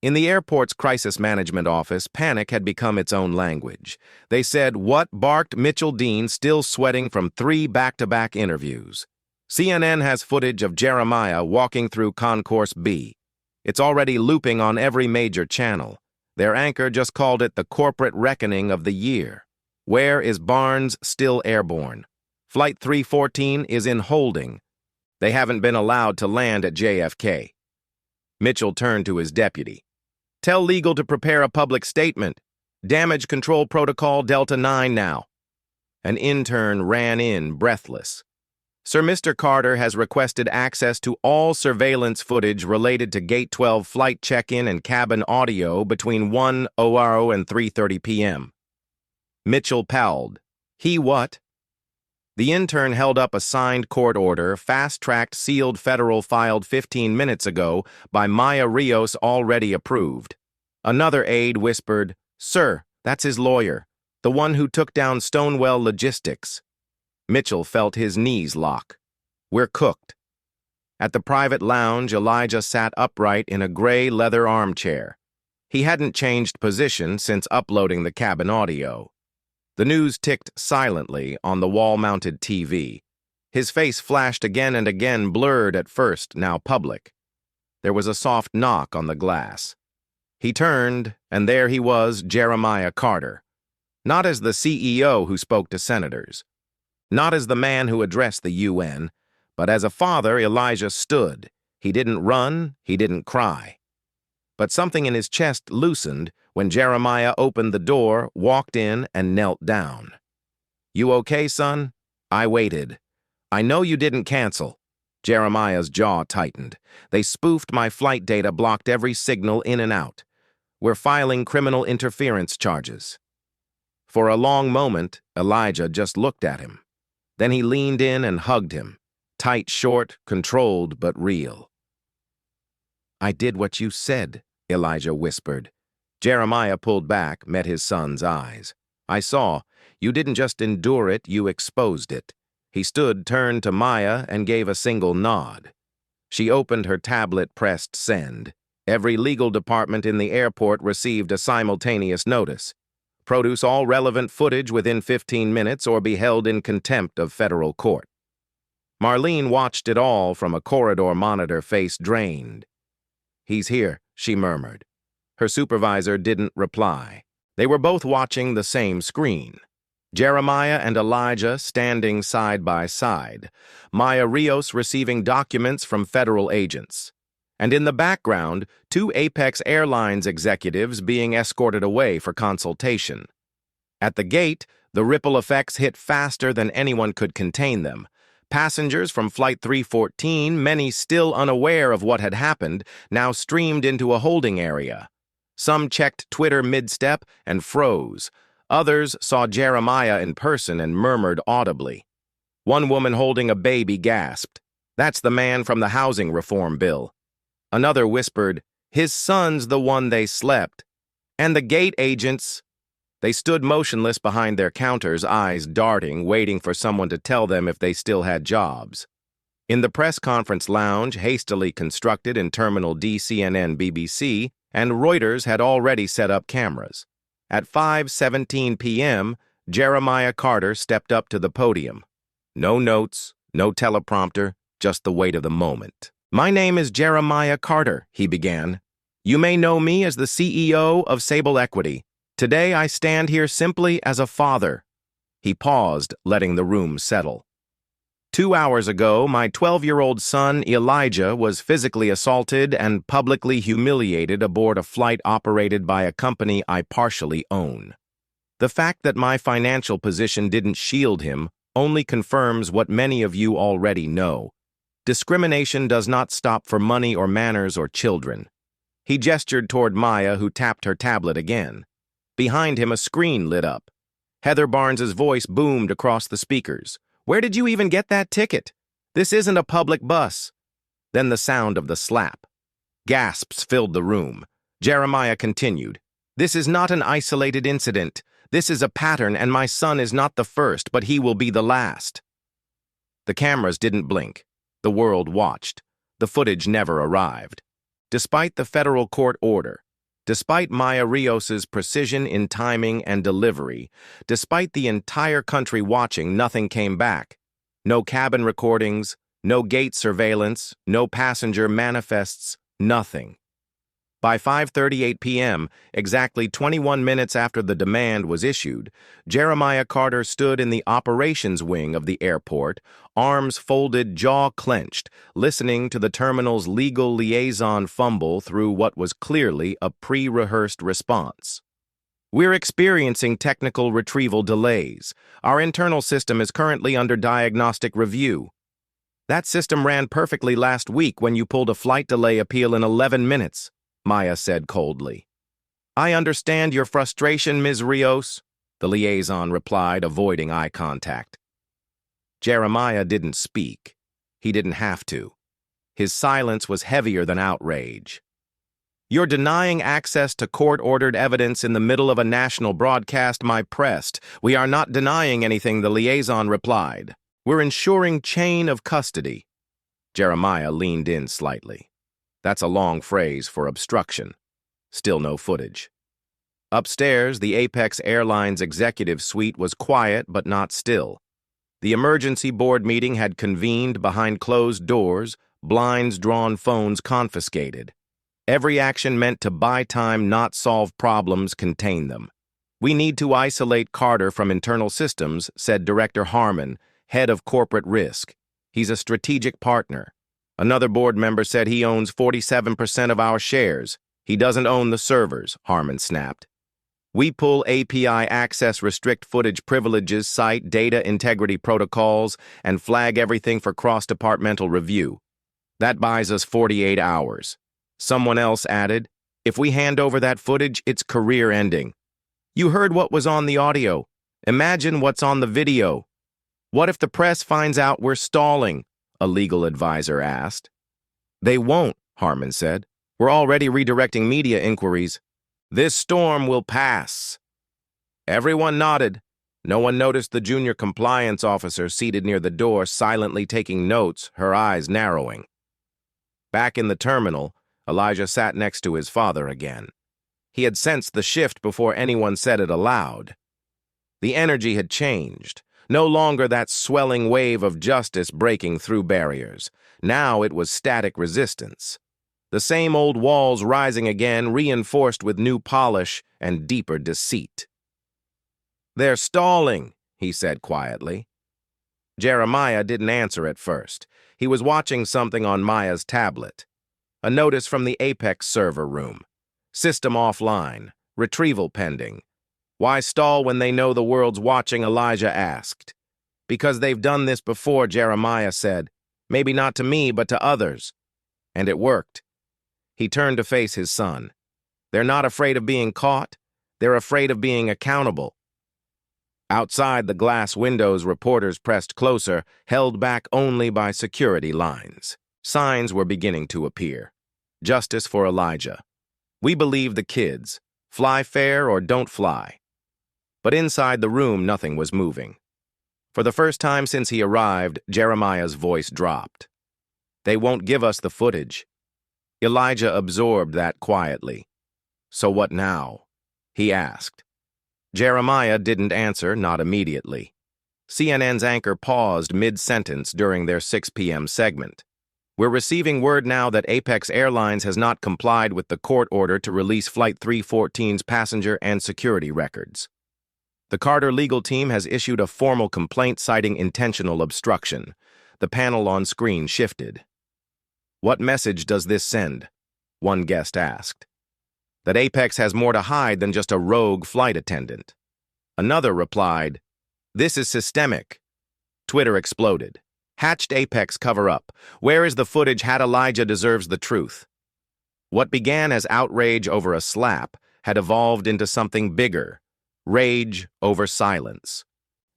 In the airport's crisis management office, panic had become its own language. They said, "What?" barked Mitchell Dean, still sweating from 3 back-to-back interviews. CNN has footage of Jeremiah walking through Concourse B. It's already looping on every major channel. Their anchor just called it the corporate reckoning of the year. Where is Barnes still airborne? Flight 314 is in holding. They haven't been allowed to land at JFK. Mitchell turned to his deputy. "Tell legal to prepare a public statement. Damage control protocol Delta 9 now." An intern ran in, breathless. "Sir, Mr. Carter has requested access to all surveillance footage related to Gate 12 flight check-in and cabin audio between 1:00 and 3:30 p.m. Mitchell palled. "He what?" The intern held up a signed court order, fast-tracked sealed federal filed 15 minutes ago by Maya Rios, already approved. Another aide whispered, "Sir, that's his lawyer, the one who took down Stonewell Logistics." Mitchell felt his knees lock. "We're cooked." At the private lounge, Elijah sat upright in a gray leather armchair. He hadn't changed position since uploading the cabin audio. The news ticked silently on the wall-mounted TV. His face flashed again and again, blurred at first, now public. There was a soft knock on the glass. He turned, and there he was, Jeremiah Carter. Not as the CEO who spoke to senators. Not as the man who addressed the UN, but as a father. Elijah stood. He didn't run, he didn't cry. But something in his chest loosened when Jeremiah opened the door, walked in, and knelt down. "You okay, son?" "I waited." "I know you didn't cancel." Jeremiah's jaw tightened. "They spoofed my flight data, blocked every signal in and out. We're filing criminal interference charges." For a long moment, Elijah just looked at him. Then he leaned in and hugged him, tight, short, controlled, but real. "I did what you said," Elijah whispered. Jeremiah pulled back, met his son's eyes. "I saw. You didn't just endure it, you exposed it." He stood, turned to Maya, and gave a single nod. She opened her tablet, pressed send. Every legal department in the airport received a simultaneous notice. Produce all relevant footage within 15 minutes or be held in contempt of federal court. Marlene watched it all from a corridor monitor, face drained. "He's here," she murmured. Her supervisor didn't reply. They were both watching the same screen. Jeremiah and Elijah standing side by side, Maya Rios receiving documents from federal agents. And in the background, 2 Apex Airlines executives being escorted away for consultation. At the gate, The ripple effects hit faster than anyone could contain them. Passengers from Flight 314, many still unaware of what had happened, now streamed into a holding area. Some checked Twitter mid-step and froze. Others saw Jeremiah in person and murmured audibly. One woman holding a baby gasped, "That's the man from the housing reform bill." Another whispered, "His son's the one they slept." And the gate agents... They stood motionless behind their counters, eyes darting, waiting for someone to tell them if they still had jobs. In the press conference lounge, hastily constructed in Terminal D, CNN, BBC, and Reuters had already set up cameras. At 5:17 p.m., Jeremiah Carter stepped up to the podium. No notes, no teleprompter, just the weight of the moment. "My name is Jeremiah Carter," he began. "You may know me as the CEO of Sable Equity. Today I stand here simply as a father." He paused, letting the room settle. 2 hours ago, my 12-year-old son, Elijah, was physically assaulted and publicly humiliated aboard a flight operated by a company I partially own. The fact that my financial position didn't shield him only confirms what many of you already know. Discrimination does not stop for money or manners or children. He gestured toward Maya, who tapped her tablet again. Behind him, a screen lit up. Heather Barnes's voice boomed across the speakers. "Where did you even get that ticket? This isn't a public bus." Then the sound of the slap. Gasps filled the room. Jeremiah continued, "This is not an isolated incident. This is a pattern, and my son is not the first, but he will be the last." The cameras didn't blink. The world watched. The footage never arrived. Despite the federal court order, despite Maya Rios's precision in timing and delivery, despite the entire country watching, nothing came back. No cabin recordings, no gate surveillance, no passenger manifests, nothing. By 5:38 p.m., exactly 21 minutes after the demand was issued, Jeremiah Carter stood in the operations wing of the airport, arms folded, jaw clenched, listening to the terminal's legal liaison fumble through what was clearly a pre-rehearsed response. "We're experiencing technical retrieval delays. Our internal system is currently under diagnostic review." "That system ran perfectly last week when you pulled a flight delay appeal in 11 minutes. Maya said coldly. "I understand your frustration, Ms. Rios," the liaison replied, avoiding eye contact. Jeremiah didn't speak. He didn't have to. His silence was heavier than outrage. "You're denying access to court-ordered evidence in the middle of a national broadcast, my pressed. "We are not denying anything," the liaison replied. "We're ensuring chain of custody." Jeremiah leaned in slightly. That's a long phrase for obstruction. Still no footage. Upstairs, the Apex Airlines executive suite was quiet but not still. The emergency board meeting had convened behind closed doors, blinds drawn, phones confiscated. Every action meant to buy time, not solve problems, contain them. "We need to isolate Carter from internal systems," said Director Harmon, head of corporate risk. "He's a strategic partner." Another board member said he owns 47% of our shares. "He doesn't own the servers," Harmon snapped. "We pull API access, restrict footage privileges, cite data integrity protocols, and flag everything for cross-departmental review. That buys us 48 hours. Someone else added, "If we hand over that footage, it's career-ending." "You heard what was on the audio. Imagine what's on the video." "What if the press finds out we're stalling?" a legal advisor asked. "They won't," Harmon said. "We're already redirecting media inquiries. This storm will pass." Everyone nodded. No one noticed the junior compliance officer seated near the door, silently taking notes, her eyes narrowing. Back in the terminal, Elijah sat next to his father again. He had sensed the shift before anyone said it aloud. The energy had changed. No longer that swelling wave of justice breaking through barriers. Now it was static resistance. The same old walls rising again, reinforced with new polish and deeper deceit. "They're stalling," he said quietly. Jeremiah didn't answer at first. He was watching something on Maya's tablet. A notice from the Apex server room. "System offline. Retrieval pending." Why stall when they know the world's watching, Elijah asked. Because they've done this before, Jeremiah said. Maybe not to me, but to others. And it worked. He turned to face his son. They're not afraid of being caught. They're afraid of being accountable. Outside the glass windows, reporters pressed closer, held back only by security lines. Signs were beginning to appear. Justice for Elijah. We believe the kids. Fly fair or don't fly. But inside the room, nothing was moving. For the first time since he arrived, Jeremiah's voice dropped. They won't give us the footage. Elijah absorbed that quietly. So what now? He asked. Jeremiah didn't answer, not immediately. CNN's anchor paused mid-sentence during their 6 p.m. segment. We're receiving word now that Apex Airlines has not complied with the court order to release Flight 314's passenger and security records. The Carter legal team has issued a formal complaint citing intentional obstruction. The panel on screen shifted. What message does this send? One guest asked. That Apex has more to hide than just a rogue flight attendant. Another replied, This is systemic. Twitter exploded. Hatched Apex cover-up. Where is the footage? Elijah deserves the truth. What began as outrage over a slap had evolved into something bigger. Rage over silence.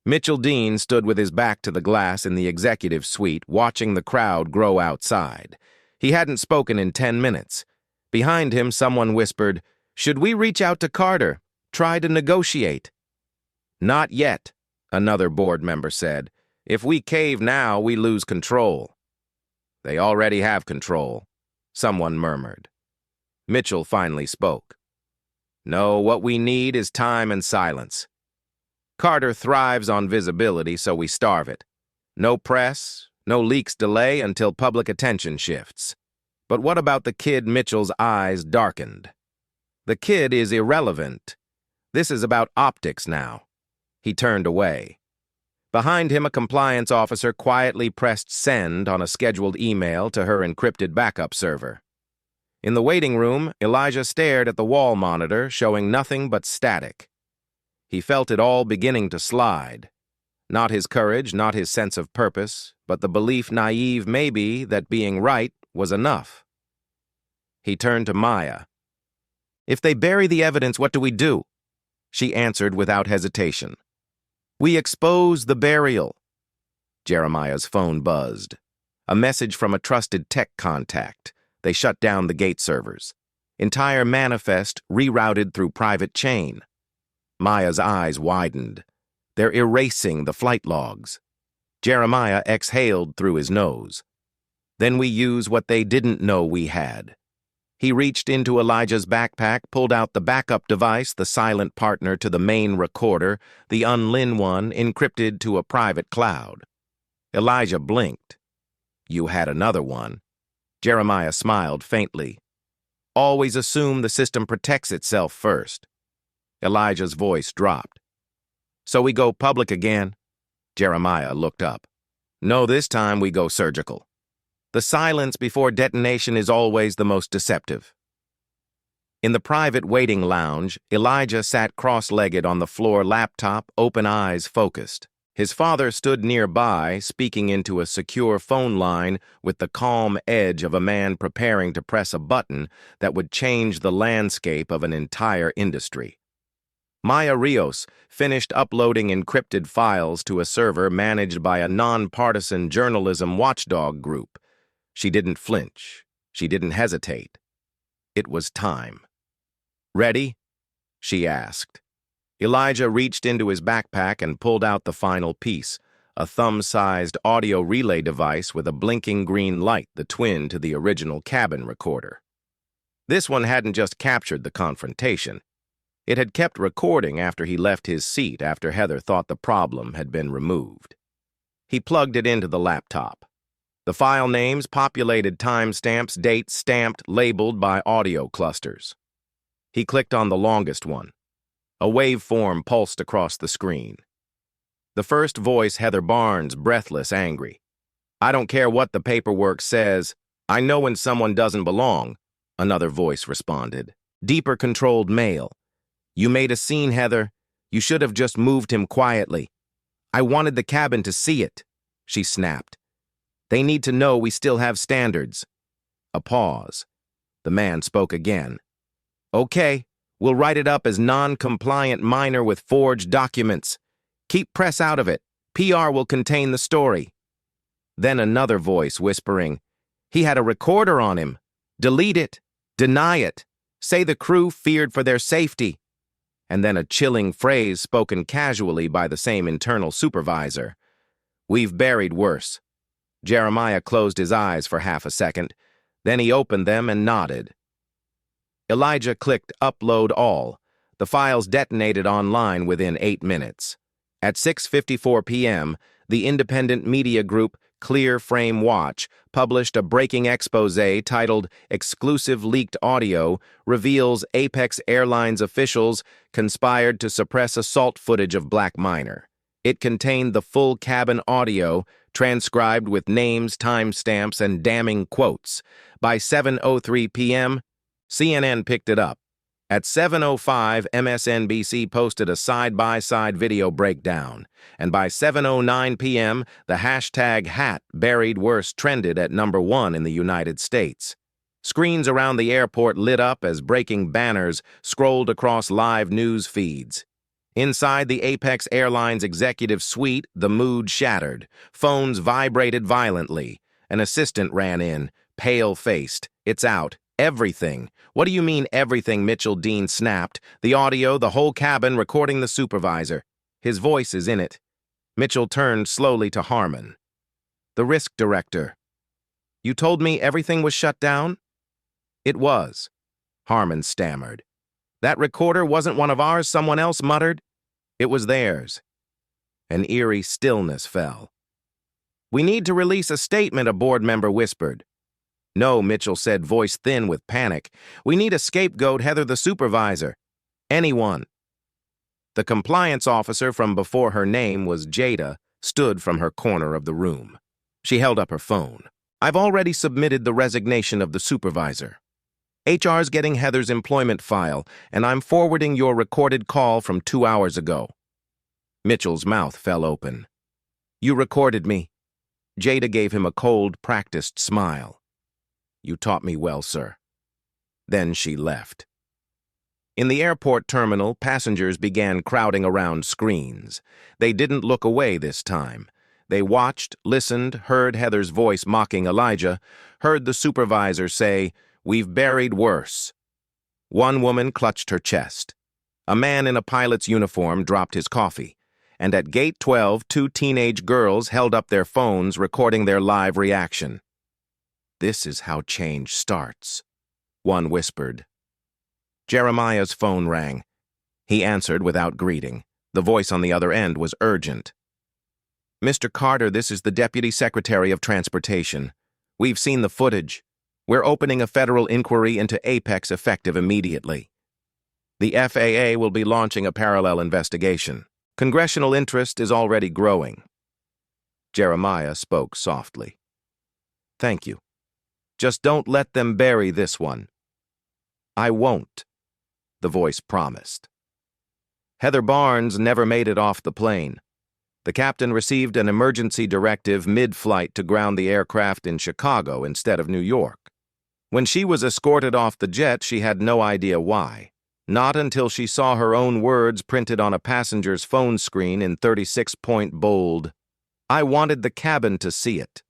Mitchell Dean stood with his back to the glass in the executive suite, watching the crowd grow outside. He hadn't spoken in 10 minutes. Behind him, someone whispered, Should we reach out to Carter? Try to negotiate? Not yet, another board member said. If we cave now, we lose control. They already have control, someone murmured. Mitchell finally spoke. No, what we need is time and silence. Carter thrives on visibility, so we starve it. No press, no leaks delay until public attention shifts. But what about the kid? Mitchell's eyes darkened. The kid is irrelevant. This is about optics now. He turned away. Behind him, a compliance officer quietly pressed send on a scheduled email to her encrypted backup server. In the waiting room, Elijah stared at the wall monitor, showing nothing but static. He felt it all beginning to slide. Not his courage, not his sense of purpose, but the belief, naive maybe, that being right was enough. He turned to Maya. If they bury the evidence, what do we do? She answered without hesitation. We expose the burial. Jeremiah's phone buzzed. A message from a trusted tech contact. They shut down the gate servers. Entire manifest rerouted through private chain. Maya's eyes widened. They're erasing the flight logs. Jeremiah exhaled through his nose. Then we use what they didn't know we had. He reached into Elijah's backpack, pulled out the backup device, the silent partner to the main recorder, the unlin one encrypted to a private cloud. Elijah blinked. You had another one. Jeremiah smiled faintly. Always assume the system protects itself first. Elijah's voice dropped. So we go public again? Jeremiah looked up. No, this time we go surgical. The silence before detonation is always the most deceptive. In the private waiting lounge, Elijah sat cross-legged on the floor, laptop, open eyes focused. His father stood nearby, speaking into a secure phone line with the calm edge of a man preparing to press a button that would change the landscape of an entire industry. Maya Rios finished uploading encrypted files to a server managed by a nonpartisan journalism watchdog group. She didn't flinch. She didn't hesitate. It was time. Ready? She asked. Elijah reached into his backpack and pulled out the final piece, a thumb-sized audio relay device with a blinking green light, the twin to the original cabin recorder. This one hadn't just captured the confrontation. It had kept recording after he left his seat after Heather thought the problem had been removed. He plugged it into the laptop. The file names populated timestamps, dates stamped, labeled by audio clusters. He clicked on the longest one. A waveform pulsed across the screen. The first voice, Heather Barnes, breathless, angry. I don't care what the paperwork says. I know when someone doesn't belong, another voice responded. Deeper controlled male. You made a scene, Heather. You should have just moved him quietly. I wanted the cabin to see it, she snapped. They need to know we still have standards. A pause. The man spoke again. Okay, we'll write it up as non-compliant minor with forged documents. Keep press out of it. PR will contain the story. Then another voice whispering, he had a recorder on him. Delete it. Deny it. Say the crew feared for their safety. And then a chilling phrase spoken casually by the same internal supervisor. We've buried worse. Jeremiah closed his eyes for half a second. Then he opened them and nodded. Elijah clicked Upload All. The files detonated online within 8 minutes. At 6:54 p.m., the independent media group Clear Frame Watch published a breaking expose titled Exclusive Leaked Audio Reveals Apex Airlines Officials Conspired to Suppress Assault Footage of Black Miner. It contained the full cabin audio, transcribed with names, timestamps, and damning quotes. By 7:03 p.m., CNN picked it up. At 7:05, MSNBC posted a side-by-side video breakdown, and by 7:09 p.m., the hashtag #hat buried worse trended at #1 in the United States. Screens around the airport lit up as breaking banners scrolled across live news feeds. Inside the Apex Airlines executive suite, the mood shattered. Phones vibrated violently. An assistant ran in, pale-faced. It's out. Everything. What do you mean everything? Mitchell Dean snapped. The audio, the whole cabin, recording the supervisor. His voice is in it. Mitchell turned slowly to Harmon. The risk director. You told me everything was shut down? It was. Harmon stammered. That recorder wasn't one of ours, someone else muttered. It was theirs. An eerie stillness fell. We need to release a statement, a board member whispered. No, Mitchell said, voice thin with panic. We need a scapegoat, Heather the supervisor. Anyone. The compliance officer from before her name was Jada, stood from her corner of the room. She held up her phone. I've already submitted the resignation of the supervisor. HR's getting Heather's employment file, and I'm forwarding your recorded call from 2 hours ago. Mitchell's mouth fell open. You recorded me. Jada gave him a cold, practiced smile. You taught me well, sir. Then she left. In the airport terminal, passengers began crowding around screens. They didn't look away this time. They watched, listened, heard Heather's voice mocking Elijah, heard the supervisor say, We've buried worse. One woman clutched her chest. A man in a pilot's uniform dropped his coffee. And at gate 12, 2 teenage girls held up their phones, recording their live reaction. This is how change starts, one whispered. Jeremiah's phone rang. He answered without greeting. The voice on the other end was urgent. Mr. Carter, this is the Deputy Secretary of Transportation. We've seen the footage. We're opening a federal inquiry into Apex effective immediately. The FAA will be launching a parallel investigation. Congressional interest is already growing. Jeremiah spoke softly. Thank you. Just don't let them bury this one. I won't, the voice promised. Heather Barnes never made it off the plane. The captain received an emergency directive mid-flight to ground the aircraft in Chicago instead of New York. When she was escorted off the jet, she had no idea why. Not until she saw her own words printed on a passenger's phone screen in 36-point bold. I wanted the cabin to see it.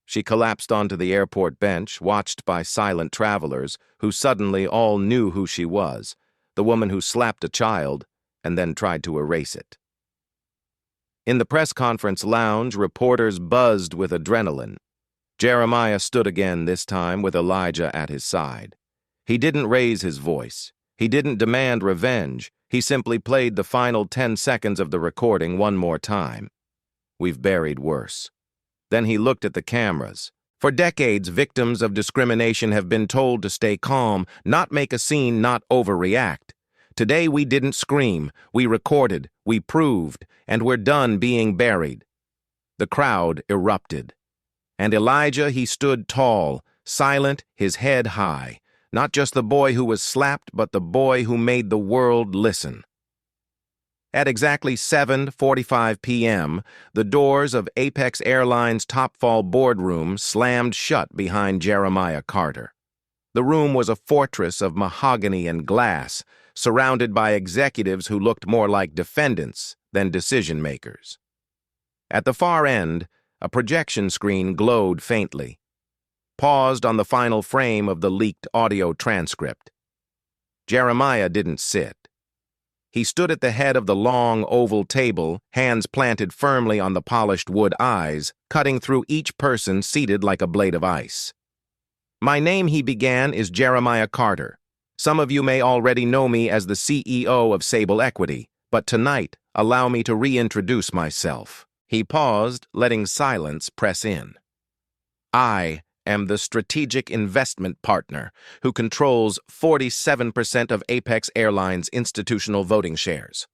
She collapsed onto the airport bench, watched by silent travelers who suddenly all knew who she was, the woman who slapped a child and then tried to erase it. In the press conference lounge, reporters buzzed with adrenaline. Jeremiah stood again, this time with Elijah at his side. He didn't raise his voice. He didn't demand revenge. He simply played the final 10 seconds of the recording one more time. We've buried worse. Then he looked at the cameras. For decades, victims of discrimination have been told to stay calm, not make a scene, not overreact. Today we didn't scream, we recorded, we proved, and we're done being buried. The crowd erupted. And Elijah, he stood tall, silent, his head high. Not just the boy who was slapped, but the boy who made the world listen. At exactly 7:45 p.m., the doors of Apex Airlines' Topfall boardroom slammed shut behind Jeremiah Carter. The room was a fortress of mahogany and glass, surrounded by executives who looked more like defendants than decision-makers. At the far end, a projection screen glowed faintly, paused on the final frame of the leaked audio transcript. Jeremiah didn't sit. He stood at the head of the long, oval table, hands planted firmly on the polished wood eyes, cutting through each person seated like a blade of ice. "My name," he began, "is Jeremiah Carter. Some of you may already know me as the CEO of Sable Equity, but tonight, allow me to reintroduce myself." He paused, letting silence press in. "I am the strategic investment partner who controls 47% of Apex Airlines' institutional voting shares."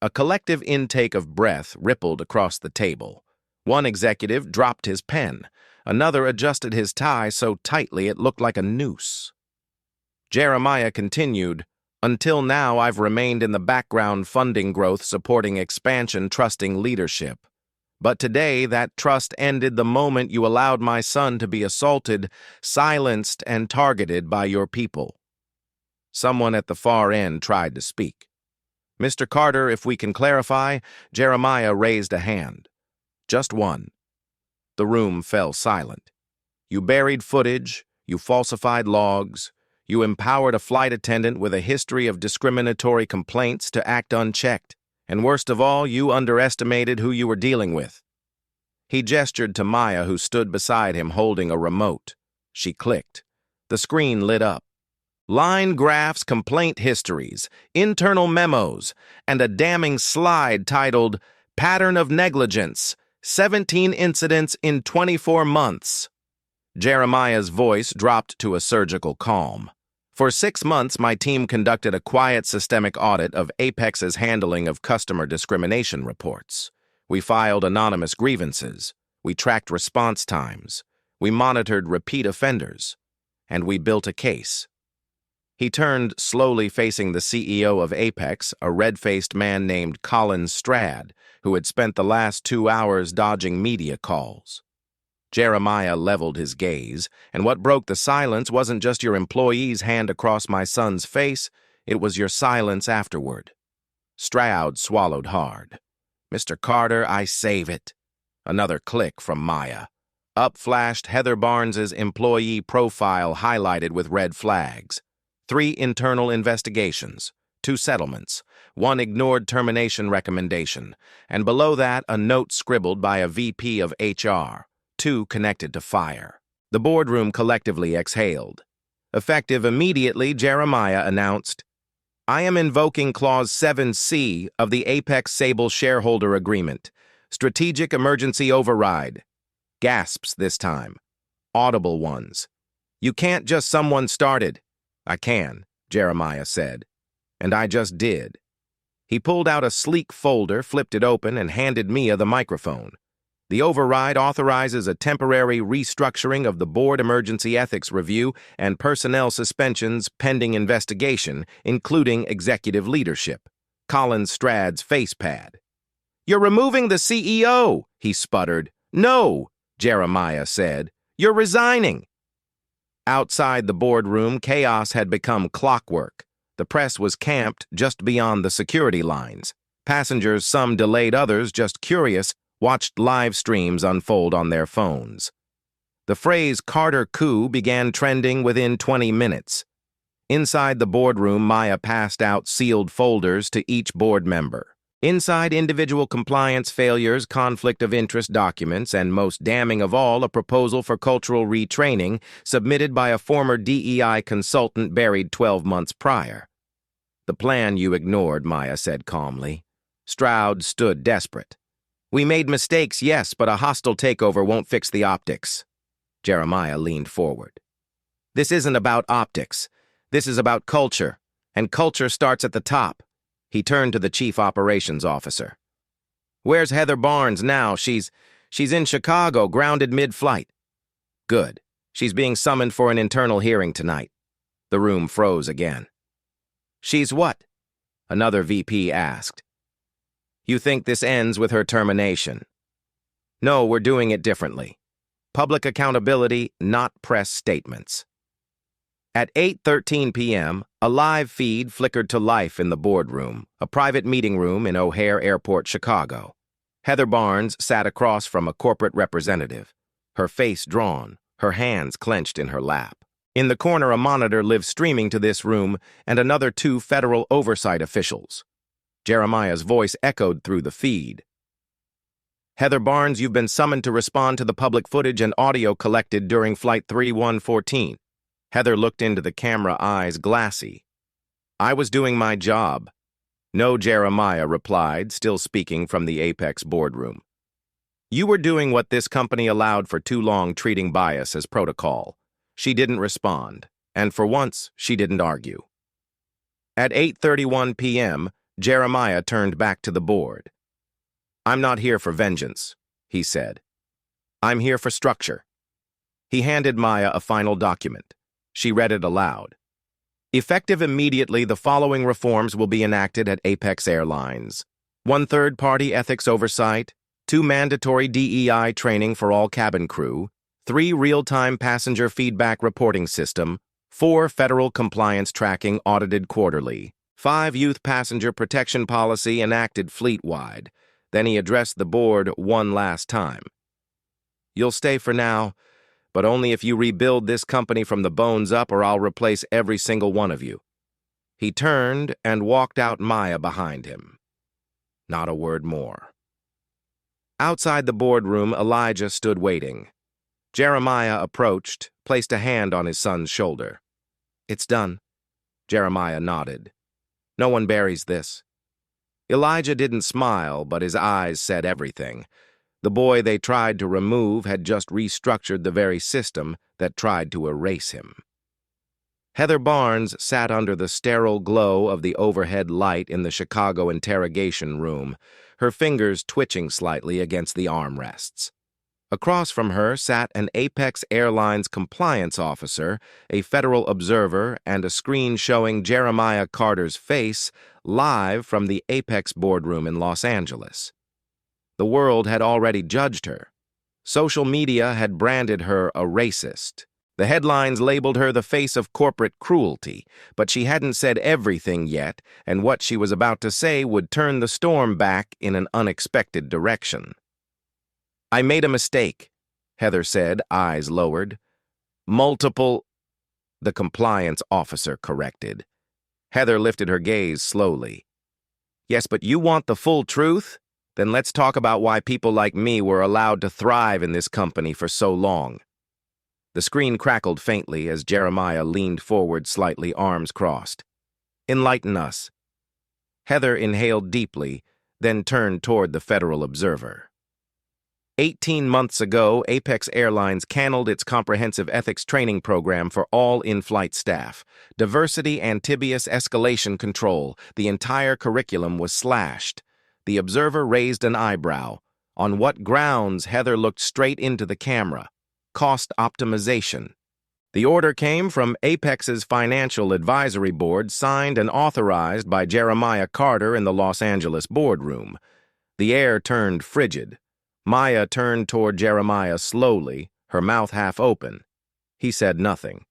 A collective intake of breath rippled across the table. One executive dropped his pen. Another adjusted his tie so tightly it looked like a noose. Jeremiah continued, "Until now, I've remained in the background funding growth, supporting expansion, trusting leadership. But today, that trust ended the moment you allowed my son to be assaulted, silenced, and targeted by your people." Someone at the far end tried to speak. "Mr. Carter, if we can clarify," Jeremiah raised a hand. Just one. The room fell silent. "You buried footage, you falsified logs, you empowered a flight attendant with a history of discriminatory complaints to act unchecked. And worst of all, you underestimated who you were dealing with." He gestured to Maya, who stood beside him holding a remote. She clicked. The screen lit up. Line graphs, complaint histories, internal memos, and a damning slide titled, "Pattern of Negligence, 17 Incidents in 24 Months." Jeremiah's voice dropped to a surgical calm. "For 6 months, my team conducted a quiet systemic audit of Apex's handling of customer discrimination reports. We filed anonymous grievances. We tracked response times. We monitored repeat offenders. And we built a case." He turned, slowly facing the CEO of Apex, a red-faced man named Colin Strad, who had spent the last 2 hours dodging media calls. Jeremiah leveled his gaze, and what broke the silence wasn't just your employee's hand across my son's face, it was your silence afterward. Stroud swallowed hard. "Mr. Carter, I save it." Another click from Maya. Up flashed Heather Barnes's employee profile highlighted with red flags. 3 internal investigations, 2 settlements, 1 ignored termination recommendation, and below that a note scribbled by a VP of HR. 2 connected to fire. The boardroom collectively exhaled. Effective immediately, Jeremiah announced, "I am invoking Clause 7C of the Apex Sable Shareholder Agreement. Strategic Emergency Override." Gasps this time. Audible ones. "You can't just someone started." "I can," Jeremiah said. "And I just did." He pulled out a sleek folder, flipped it open, and handed Mia the microphone. "The override authorizes a temporary restructuring of the board emergency ethics review and personnel suspensions pending investigation, including executive leadership." Colin Strad's face pad. "You're removing the CEO," he sputtered. "No," Jeremiah said. "You're resigning." Outside the boardroom, chaos had become clockwork. The press was camped just beyond the security lines. Passengers, some delayed, others just curious, watched live streams unfold on their phones. The phrase "Carter coup" began trending within 20 minutes. Inside the boardroom, Maya passed out sealed folders to each board member. Inside, individual compliance failures, conflict of interest documents, and most damning of all, a proposal for cultural retraining submitted by a former DEI consultant buried 12 months prior. "The plan you ignored," Maya said calmly. Stroud stood desperate. "We made mistakes, yes, but a hostile takeover won't fix the optics." Jeremiah leaned forward. "This isn't about optics. This is about culture, and culture starts at the top." He turned to the chief operations officer. "Where's Heather Barnes now? She's in Chicago, grounded mid-flight." "Good. She's being summoned for an internal hearing tonight." The room froze again. "She's what?" another VP asked. You think this ends with her termination? No, we're doing it differently. Public accountability, not press statements. At 8:13 p.m., a live feed flickered to life in the boardroom, a private meeting room in O'Hare Airport, Chicago. Heather Barnes sat across from a corporate representative, her face drawn, her hands clenched in her lap. In the corner, a monitor lived streaming to this room and another two federal oversight officials. Jeremiah's voice echoed through the feed. Heather Barnes, you've been summoned to respond to the public footage and audio collected during Flight 3114. Heather looked into the camera, eyes glassy. I was doing my job. No, Jeremiah replied, still speaking from the Apex boardroom. You were doing what this company allowed for too long, treating bias as protocol. She didn't respond, and for once, she didn't argue. At 8:31 p.m., Jeremiah turned back to the board. I'm not here for vengeance, he said. I'm here for structure. He handed Maya a final document. She read it aloud. Effective immediately, the following reforms will be enacted at Apex Airlines. 1 third-party ethics oversight, 2 mandatory DEI training for all cabin crew, 3 real-time passenger feedback reporting system, 4 federal compliance tracking audited quarterly, 5 youth passenger protection policy enacted fleet-wide. Then he addressed the board one last time. You'll stay for now, but only if you rebuild this company from the bones up, or I'll replace every single one of you. He turned and walked out, Maya behind him. Not a word more. Outside the boardroom, Elijah stood waiting. Jeremiah approached, placed a hand on his son's shoulder. It's done. Jeremiah nodded. No one buries this. Elijah didn't smile, but his eyes said everything. The boy they tried to remove had just restructured the very system that tried to erase him. Heather Barnes sat under the sterile glow of the overhead light in the Chicago interrogation room, her fingers twitching slightly against the armrests. Across from her sat an Apex Airlines compliance officer, a federal observer, and a screen showing Jeremiah Carter's face live from the Apex boardroom in Los Angeles. The world had already judged her. Social media had branded her a racist. The headlines labeled her the face of corporate cruelty, but she hadn't said everything yet, and what she was about to say would turn the storm back in an unexpected direction. I made a mistake, Heather said, eyes lowered. Multiple, the compliance officer corrected. Heather lifted her gaze slowly. Yes, but you want the full truth? Then let's talk about why people like me were allowed to thrive in this company for so long. The screen crackled faintly as Jeremiah leaned forward slightly, arms crossed. Enlighten us. Heather inhaled deeply, then turned toward the Federal Observer. 18 months ago, Apex Airlines canceled its comprehensive ethics training program for all in-flight staff. Diversity, amphibious escalation control. The entire curriculum was slashed. The observer raised an eyebrow. On what grounds? Heather looked straight into the camera. Cost optimization. The order came from Apex's Financial Advisory Board, signed and authorized by Jeremiah Carter in the Los Angeles boardroom. The air turned frigid. Maya turned toward Jeremiah slowly, her mouth half open. He said nothing.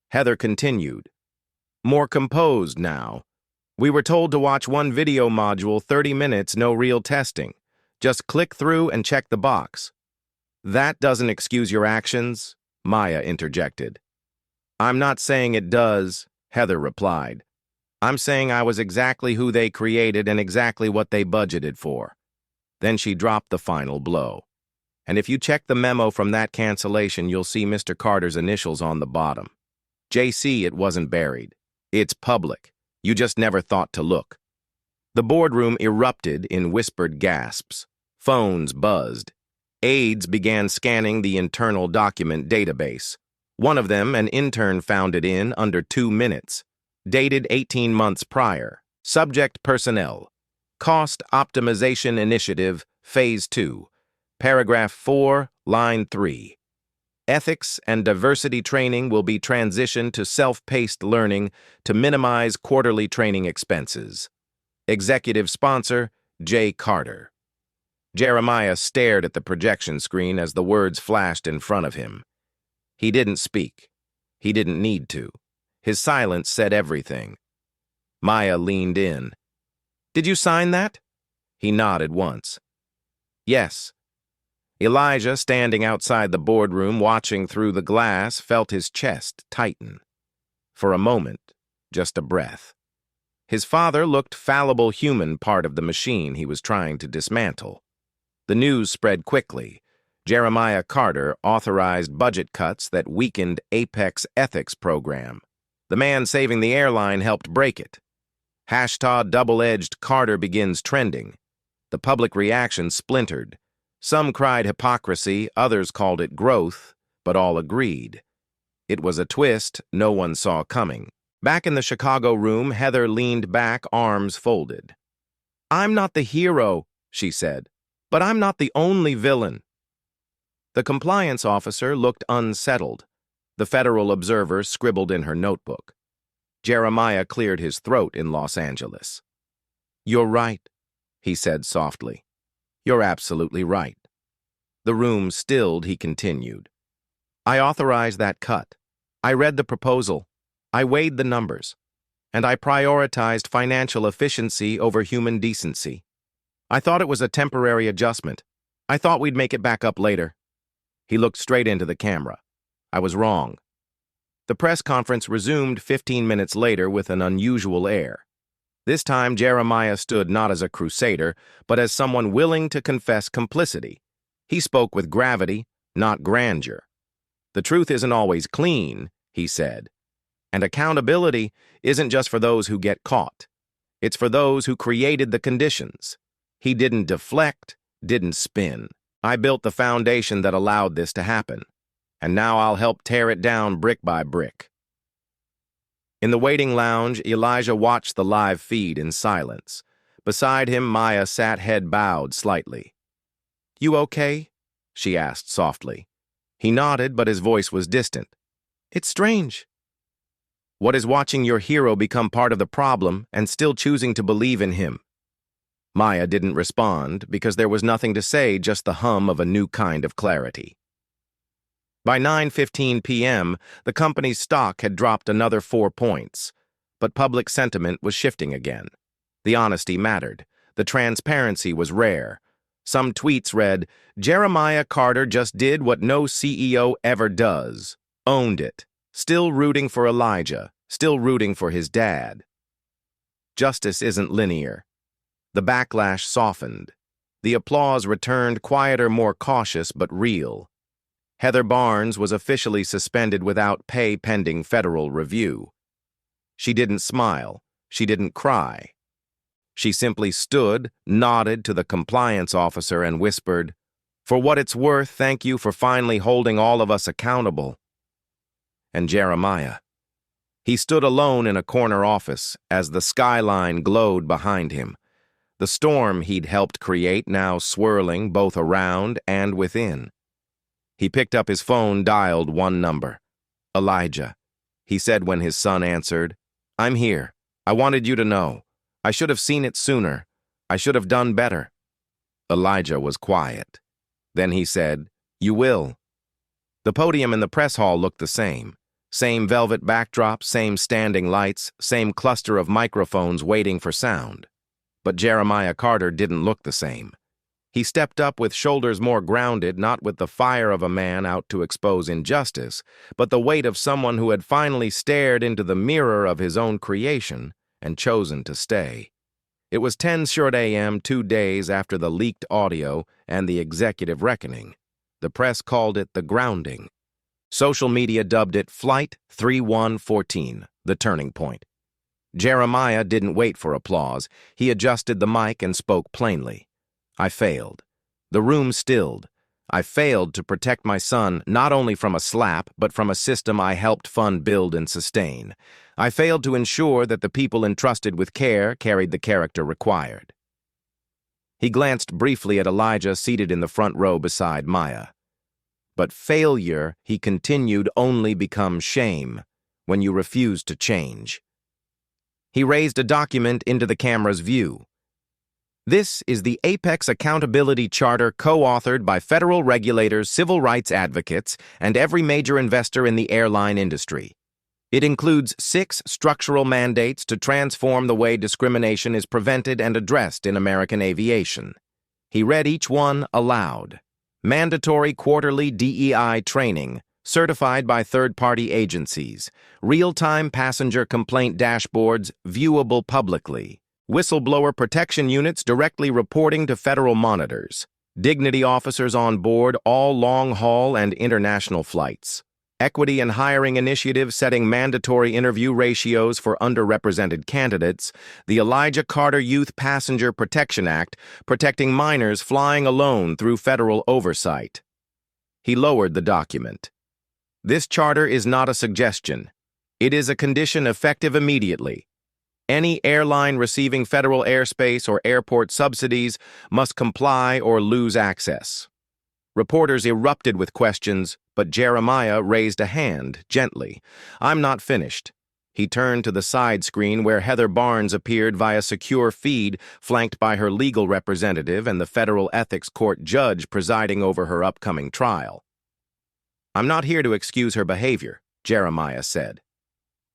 Heather continued. More composed now. We were told to watch one video module, 30 minutes, no real testing. Just click through and check the box. That doesn't excuse your actions, Maya interjected. I'm not saying it does, Heather replied. I'm saying I was exactly who they created and exactly what they budgeted for. Then she dropped the final blow. And if you check the memo from that cancellation, you'll see Mr. Carter's initials on the bottom. JC, it wasn't buried. It's public. You just never thought to look. The boardroom erupted in whispered gasps. Phones buzzed. Aides began scanning the internal document database. One of them, an intern, found it in under 2 minutes. Dated 18 months prior. Subject personnel. Cost Optimization Initiative, Phase 2. Paragraph 4, Line 3. Ethics and diversity training will be transitioned to self-paced learning to minimize quarterly training expenses. Executive sponsor, J. Carter. Jeremiah stared at the projection screen as the words flashed in front of him. He didn't speak. He didn't need to. His silence said everything. Maya leaned in. "Did you sign that?" He nodded once. "Yes." Elijah, standing outside the boardroom watching through the glass, felt his chest tighten. For a moment, just a breath. His father looked fallible human part of the machine he was trying to dismantle. The news spread quickly. Jeremiah Carter authorized budget cuts that weakened Apex ethics program. The man saving the airline helped break it. Hashtag double-edged Carter begins trending. The public reaction splintered. Some cried hypocrisy, others called it growth, but all agreed. It was a twist no one saw coming. Back in the Chicago room, Heather leaned back, arms folded. "I'm not the hero," she said, "but I'm not the only villain." The compliance officer looked unsettled. The Federal Observer scribbled in her notebook. Jeremiah cleared his throat in Los Angeles. "You're right," he said softly. "You're absolutely right." The room stilled, he continued. "I authorized that cut. I read the proposal. I weighed the numbers. And I prioritized financial efficiency over human decency. I thought it was a temporary adjustment. I thought we'd make it back up later." He looked straight into the camera. "I was wrong." The press conference resumed 15 minutes later with an unusual air. This time, Jeremiah stood not as a crusader, but as someone willing to confess complicity. He spoke with gravity, not grandeur. "The truth isn't always clean," he said. "And accountability isn't just for those who get caught. It's for those who created the conditions." He didn't deflect, didn't spin. "I built the foundation that allowed this to happen. And now I'll help tear it down brick by brick." In the waiting lounge, Elijah watched the live feed in silence. Beside him, Maya sat head bowed slightly. "You okay?" she asked softly. He nodded, but his voice was distant. "It's strange." "What is watching your hero become part of the problem and still choosing to believe in him?" Maya didn't respond because there was nothing to say, just the hum of a new kind of clarity. By 9:15 p.m., the company's stock had dropped another 4 points, but public sentiment was shifting again. The honesty mattered. The transparency was rare. Some tweets read, "Jeremiah Carter just did what no CEO ever does. Owned it. Still rooting for Elijah. Still rooting for his dad." Justice isn't linear. The backlash softened. The applause returned, quieter, more cautious, but real. Heather Barnes was officially suspended without pay pending federal review. She didn't smile. She didn't cry. She simply stood, nodded to the compliance officer, and whispered, "For what it's worth, thank you for finally holding all of us accountable." And Jeremiah. He stood alone in a corner office as the skyline glowed behind him. The storm he'd helped create now swirling both around and within. He picked up his phone, dialed one number. "Elijah," he said when his son answered. "I'm here. I wanted you to know. I should have seen it sooner. I should have done better." Elijah was quiet. Then he said, "You will." The podium in the press hall looked the same. Same velvet backdrop, same standing lights, same cluster of microphones waiting for sound. But Jeremiah Carter didn't look the same. He stepped up with shoulders more grounded, not with the fire of a man out to expose injustice, but the weight of someone who had finally stared into the mirror of his own creation and chosen to stay. It was 10 short a.m., 2 days after the leaked audio and the executive reckoning. The press called it the grounding. Social media dubbed it Flight 3114, the turning point. Jeremiah didn't wait for applause. He adjusted the mic and spoke plainly. "I failed." The room stilled. "I failed to protect my son not only from a slap, but from a system I helped fund, build, and sustain. I failed to ensure that the people entrusted with care carried the character required." He glanced briefly at Elijah seated in the front row beside Maya. "But failure," he continued, "only becomes shame when you refuse to change." He raised a document into the camera's view. This is the Apex Accountability Charter co-authored by federal regulators, civil rights advocates, and every major investor in the airline industry. It includes 6 structural mandates to transform the way discrimination is prevented and addressed in American aviation. He read each one aloud. Mandatory quarterly DEI training, certified by third-party agencies. Real-time passenger complaint dashboards, viewable publicly. Whistleblower protection units directly reporting to federal monitors. Dignity officers on board all long-haul and international flights. Equity and hiring initiative setting mandatory interview ratios for underrepresented candidates. The Elijah Carter Youth Passenger Protection Act, protecting minors flying alone through federal oversight. He lowered the document. This charter is not a suggestion. It is a condition effective immediately. Any airline receiving federal airspace or airport subsidies must comply or lose access. Reporters erupted with questions, but Jeremiah raised a hand, gently. "I'm not finished." He turned to the side screen where Heather Barnes appeared via secure feed, flanked by her legal representative and the federal ethics court judge presiding over her upcoming trial. "I'm not here to excuse her behavior," Jeremiah said.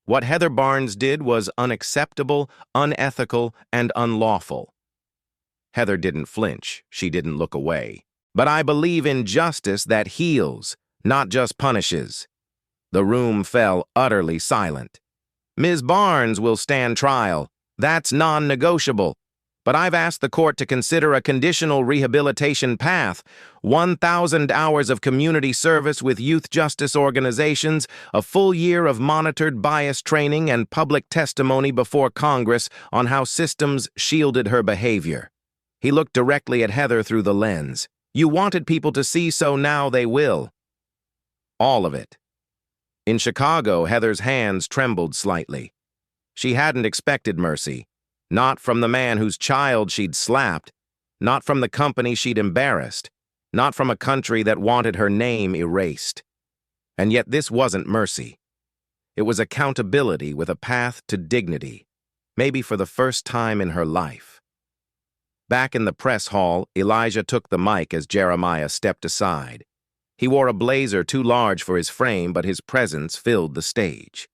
"What Heather Barnes did was unacceptable, unethical, and unlawful." Heather didn't flinch. She didn't look away. "But I believe in justice that heals, not just punishes." The room fell utterly silent. "Ms. Barnes will stand trial. That's non-negotiable. But I've asked the court to consider a conditional rehabilitation path, 1,000 hours of community service with youth justice organizations, a full year of monitored bias training, and public testimony before Congress on how systems shielded her behavior." He looked directly at Heather through the lens. "You wanted people to see, so now they will." All of it. In Chicago, Heather's hands trembled slightly. She hadn't expected mercy. Not from the man whose child she'd slapped. Not from the company she'd embarrassed. Not from a country that wanted her name erased. And yet this wasn't mercy. It was accountability with a path to dignity, maybe for the first time in her life. Back in the press hall, Elijah took the mic as Jeremiah stepped aside. He wore a blazer too large for his frame, but his presence filled the stage.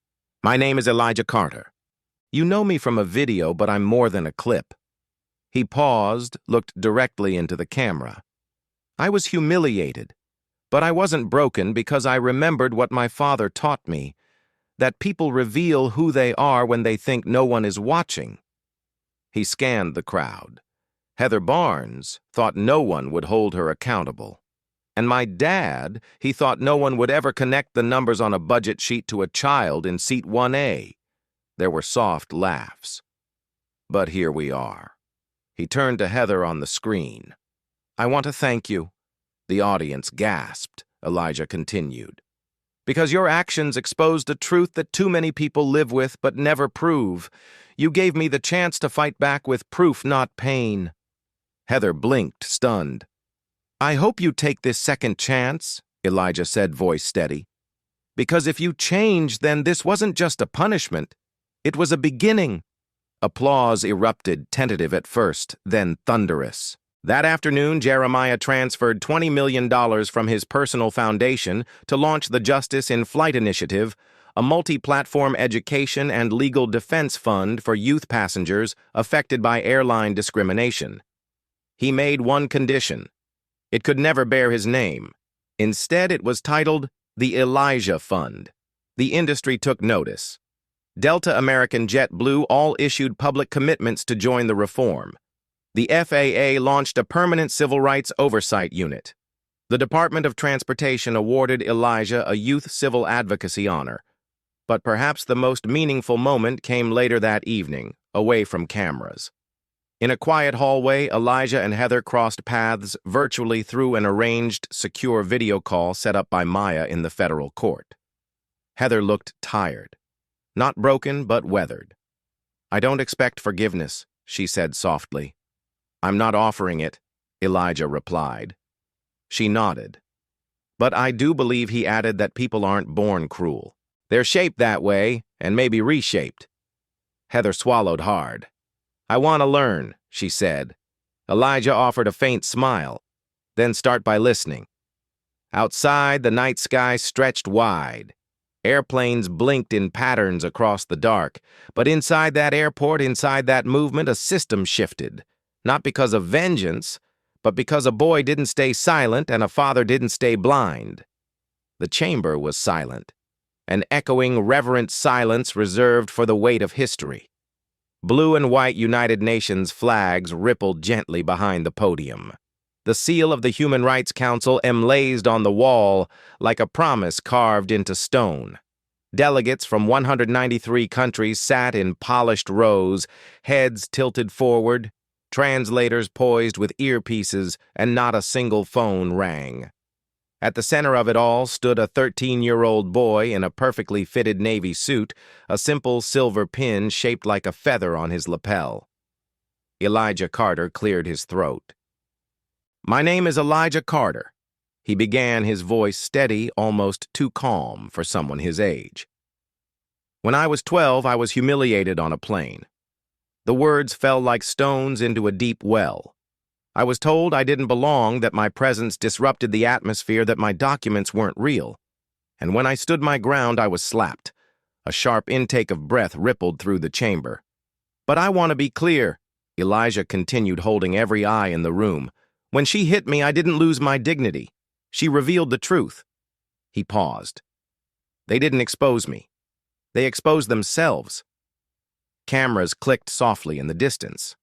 "My name is Elijah Carter. You know me from a video, but I'm more than a clip." He paused, looked directly into the camera. "I was humiliated, but I wasn't broken because I remembered what my father taught me, that people reveal who they are when they think no one is watching." He scanned the crowd. Heather Barnes thought no one would hold her accountable. And my dad, he thought no one would ever connect the numbers on a budget sheet to a child in seat 1A. There were soft laughs. But here we are. He turned to Heather on the screen. "I want to thank you." The audience gasped. Elijah continued. "Because your actions exposed a truth that too many people live with but never prove. You gave me the chance to fight back with proof, not pain." Heather blinked, stunned. "I hope you take this second chance," Elijah said, voice steady. "Because if you change, then this wasn't just a punishment. It was a beginning." Applause erupted, tentative at first, then thunderous. That afternoon, Jeremiah transferred $20 million from his personal foundation to launch the Justice in Flight Initiative, a multi-platform education and legal defense fund for youth passengers affected by airline discrimination. He made one condition. It could never bear his name. Instead, it was titled the Elijah Fund. The industry took notice. Delta, American, JetBlue all issued public commitments to join the reform. The FAA launched a permanent civil rights oversight unit. The Department of Transportation awarded Elijah a Youth Civil Advocacy honor. But perhaps the most meaningful moment came later that evening, away from cameras. In a quiet hallway, Elijah and Heather crossed paths virtually through an arranged, secure video call set up by Maya in the federal court. Heather looked tired. Not broken, but weathered. "I don't expect forgiveness," she said softly. "I'm not offering it," Elijah replied. She nodded. "But I do believe," he added, "that people aren't born cruel. They're shaped that way, and maybe reshaped." Heather swallowed hard. "I want to learn," she said. Elijah offered a faint smile. Then start by listening. Outside, the night sky stretched wide. Airplanes blinked in patterns across the dark, but inside that airport, inside that movement, a system shifted. Not because of vengeance, but because a boy didn't stay silent and a father didn't stay blind. The chamber was silent, an echoing, reverent silence reserved for the weight of history. Blue and white United Nations flags rippled gently behind the podium. The seal of the Human Rights Council emblazoned on the wall like a promise carved into stone. Delegates from 193 countries sat in polished rows, heads tilted forward, translators poised with earpieces, and not a single phone rang. At the center of it all stood a 13-year-old boy in a perfectly fitted navy suit, a simple silver pin shaped like a feather on his lapel. Elijah Carter cleared his throat. "My name is Elijah Carter," he began, his voice steady, almost too calm for someone his age. "When I was 12, I was humiliated on a plane. The words fell like stones into a deep well. I was told I didn't belong, that my presence disrupted the atmosphere, that my documents weren't real. And when I stood my ground, I was slapped. A sharp intake of breath rippled through the chamber. But I want to be clear," Elijah continued, holding every eye in the room. "When she hit me, I didn't lose my dignity. She revealed the truth." He paused. "They didn't expose me. They exposed themselves." Cameras clicked softly in the distance.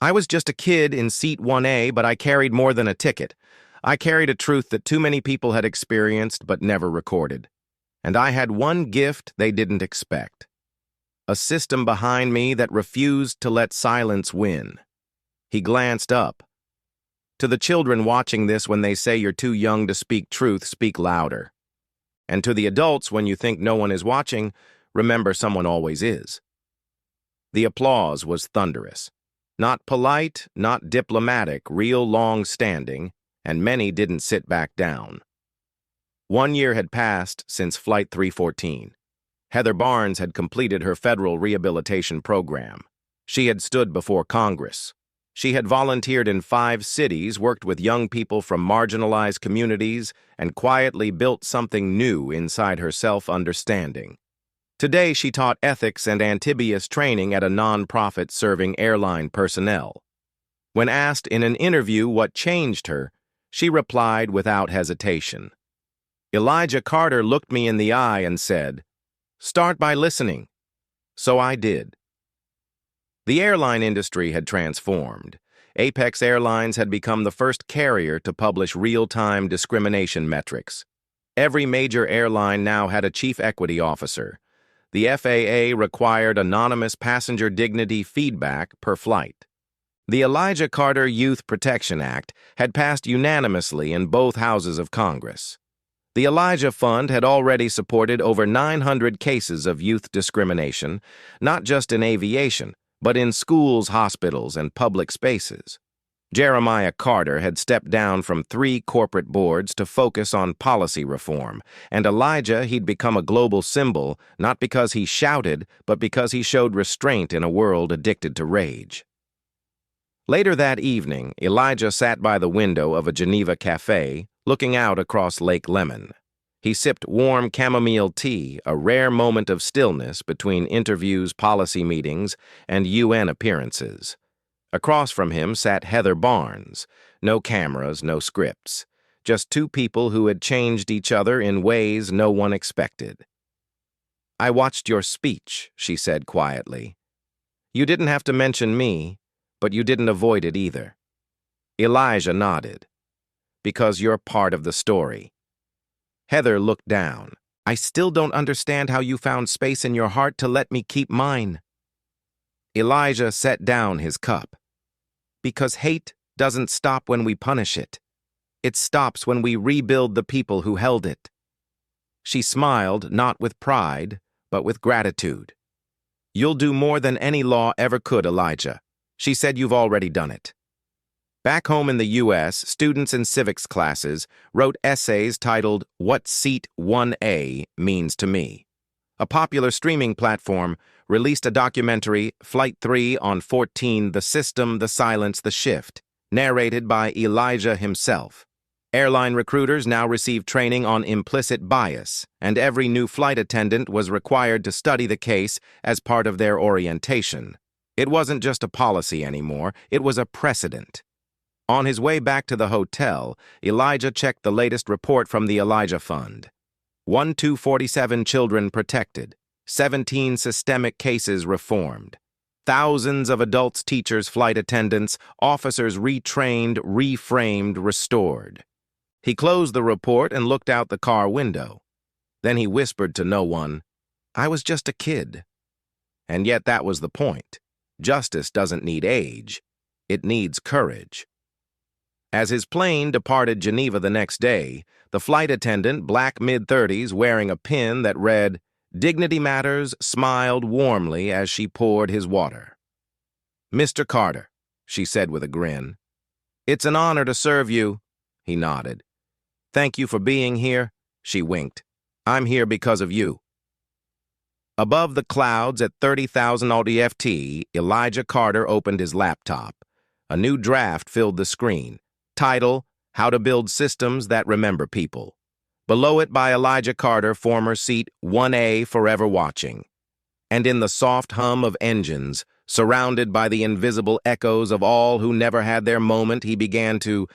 "I was just a kid in seat 1A, but I carried more than a ticket. I carried a truth that too many people had experienced but never recorded. And I had one gift they didn't expect. A system behind me that refused to let silence win." He glanced up. "To the children watching this, when they say you're too young to speak truth, speak louder. And to the adults, when you think no one is watching, remember someone always is." The applause was thunderous. Not polite, not diplomatic, real long-standing, and many didn't sit back down. 1 year had passed since Flight 314. Heather Barnes had completed her federal rehabilitation program. She had stood before Congress. She had volunteered in 5 cities, worked with young people from marginalized communities, and quietly built something new inside her self-understanding. Today, she taught ethics and amphibious training at a nonprofit serving airline personnel. When asked in an interview what changed her, she replied without hesitation. "Elijah Carter looked me in the eye and said, 'Start by listening.' So I did." The airline industry had transformed. Apex Airlines had become the first carrier to publish real-time discrimination metrics. Every major airline now had a chief equity officer. The FAA required anonymous passenger dignity feedback per flight. The Elijah Carter Youth Protection Act had passed unanimously in both houses of Congress. The Elijah Fund had already supported over 900 cases of youth discrimination, not just in aviation, but in schools, hospitals, and public spaces. Jeremiah Carter had stepped down from 3 corporate boards to focus on policy reform, and Elijah, he'd become a global symbol, not because he shouted, but because he showed restraint in a world addicted to rage. Later that evening, Elijah sat by the window of a Geneva cafe, looking out across Lake Lemon. He sipped warm chamomile tea, a rare moment of stillness between interviews, policy meetings, and UN appearances. Across from him sat Heather Barnes. No cameras, no scripts. Just 2 people who had changed each other in ways no one expected. "I watched your speech," she said quietly. "You didn't have to mention me, but you didn't avoid it either." Elijah nodded. "Because you're part of the story." Heather looked down. "I still don't understand how you found space in your heart to let me keep mine." Elijah set down his cup. "Because hate doesn't stop when we punish it. It stops when we rebuild the people who held it." She smiled, not with pride, but with gratitude. "You'll do more than any law ever could, Elijah." She said, "You've already done it." Back home in the U.S., students in civics classes wrote essays titled "What Seat 1A Means to Me." a popular streaming platform, released a documentary, Flight 3 on 14, The System, The Silence, The Shift, narrated by Elijah himself. Airline recruiters now receive training on implicit bias, and every new flight attendant was required to study the case as part of their orientation. It wasn't just a policy anymore, it was a precedent. On his way back to the hotel, Elijah checked the latest report from the Elijah Fund. 1,247 children protected, 17 systemic cases reformed. Thousands of adults, teachers, flight attendants, officers retrained, reframed, restored. He closed the report and looked out the car window. Then he whispered to no one, "I was just a kid." And yet that was the point. Justice doesn't need age. It needs courage. As his plane departed Geneva the next day, the flight attendant, black mid-30s, wearing a pin that read, "Dignity Matters," smiled warmly as she poured his water. "Mr. Carter," she said with a grin. "It's an honor to serve you." He nodded. "Thank you for being here," she winked. "I'm here because of you." Above the clouds at 30,000 AUDFT, Elijah Carter opened his laptop. A new draft filled the screen. Title, How to Build Systems That Remember People. Below it by Elijah Carter, former seat 1A, forever watching. And in the soft hum of engines, surrounded by the invisible echoes of all who never had their moment, he began to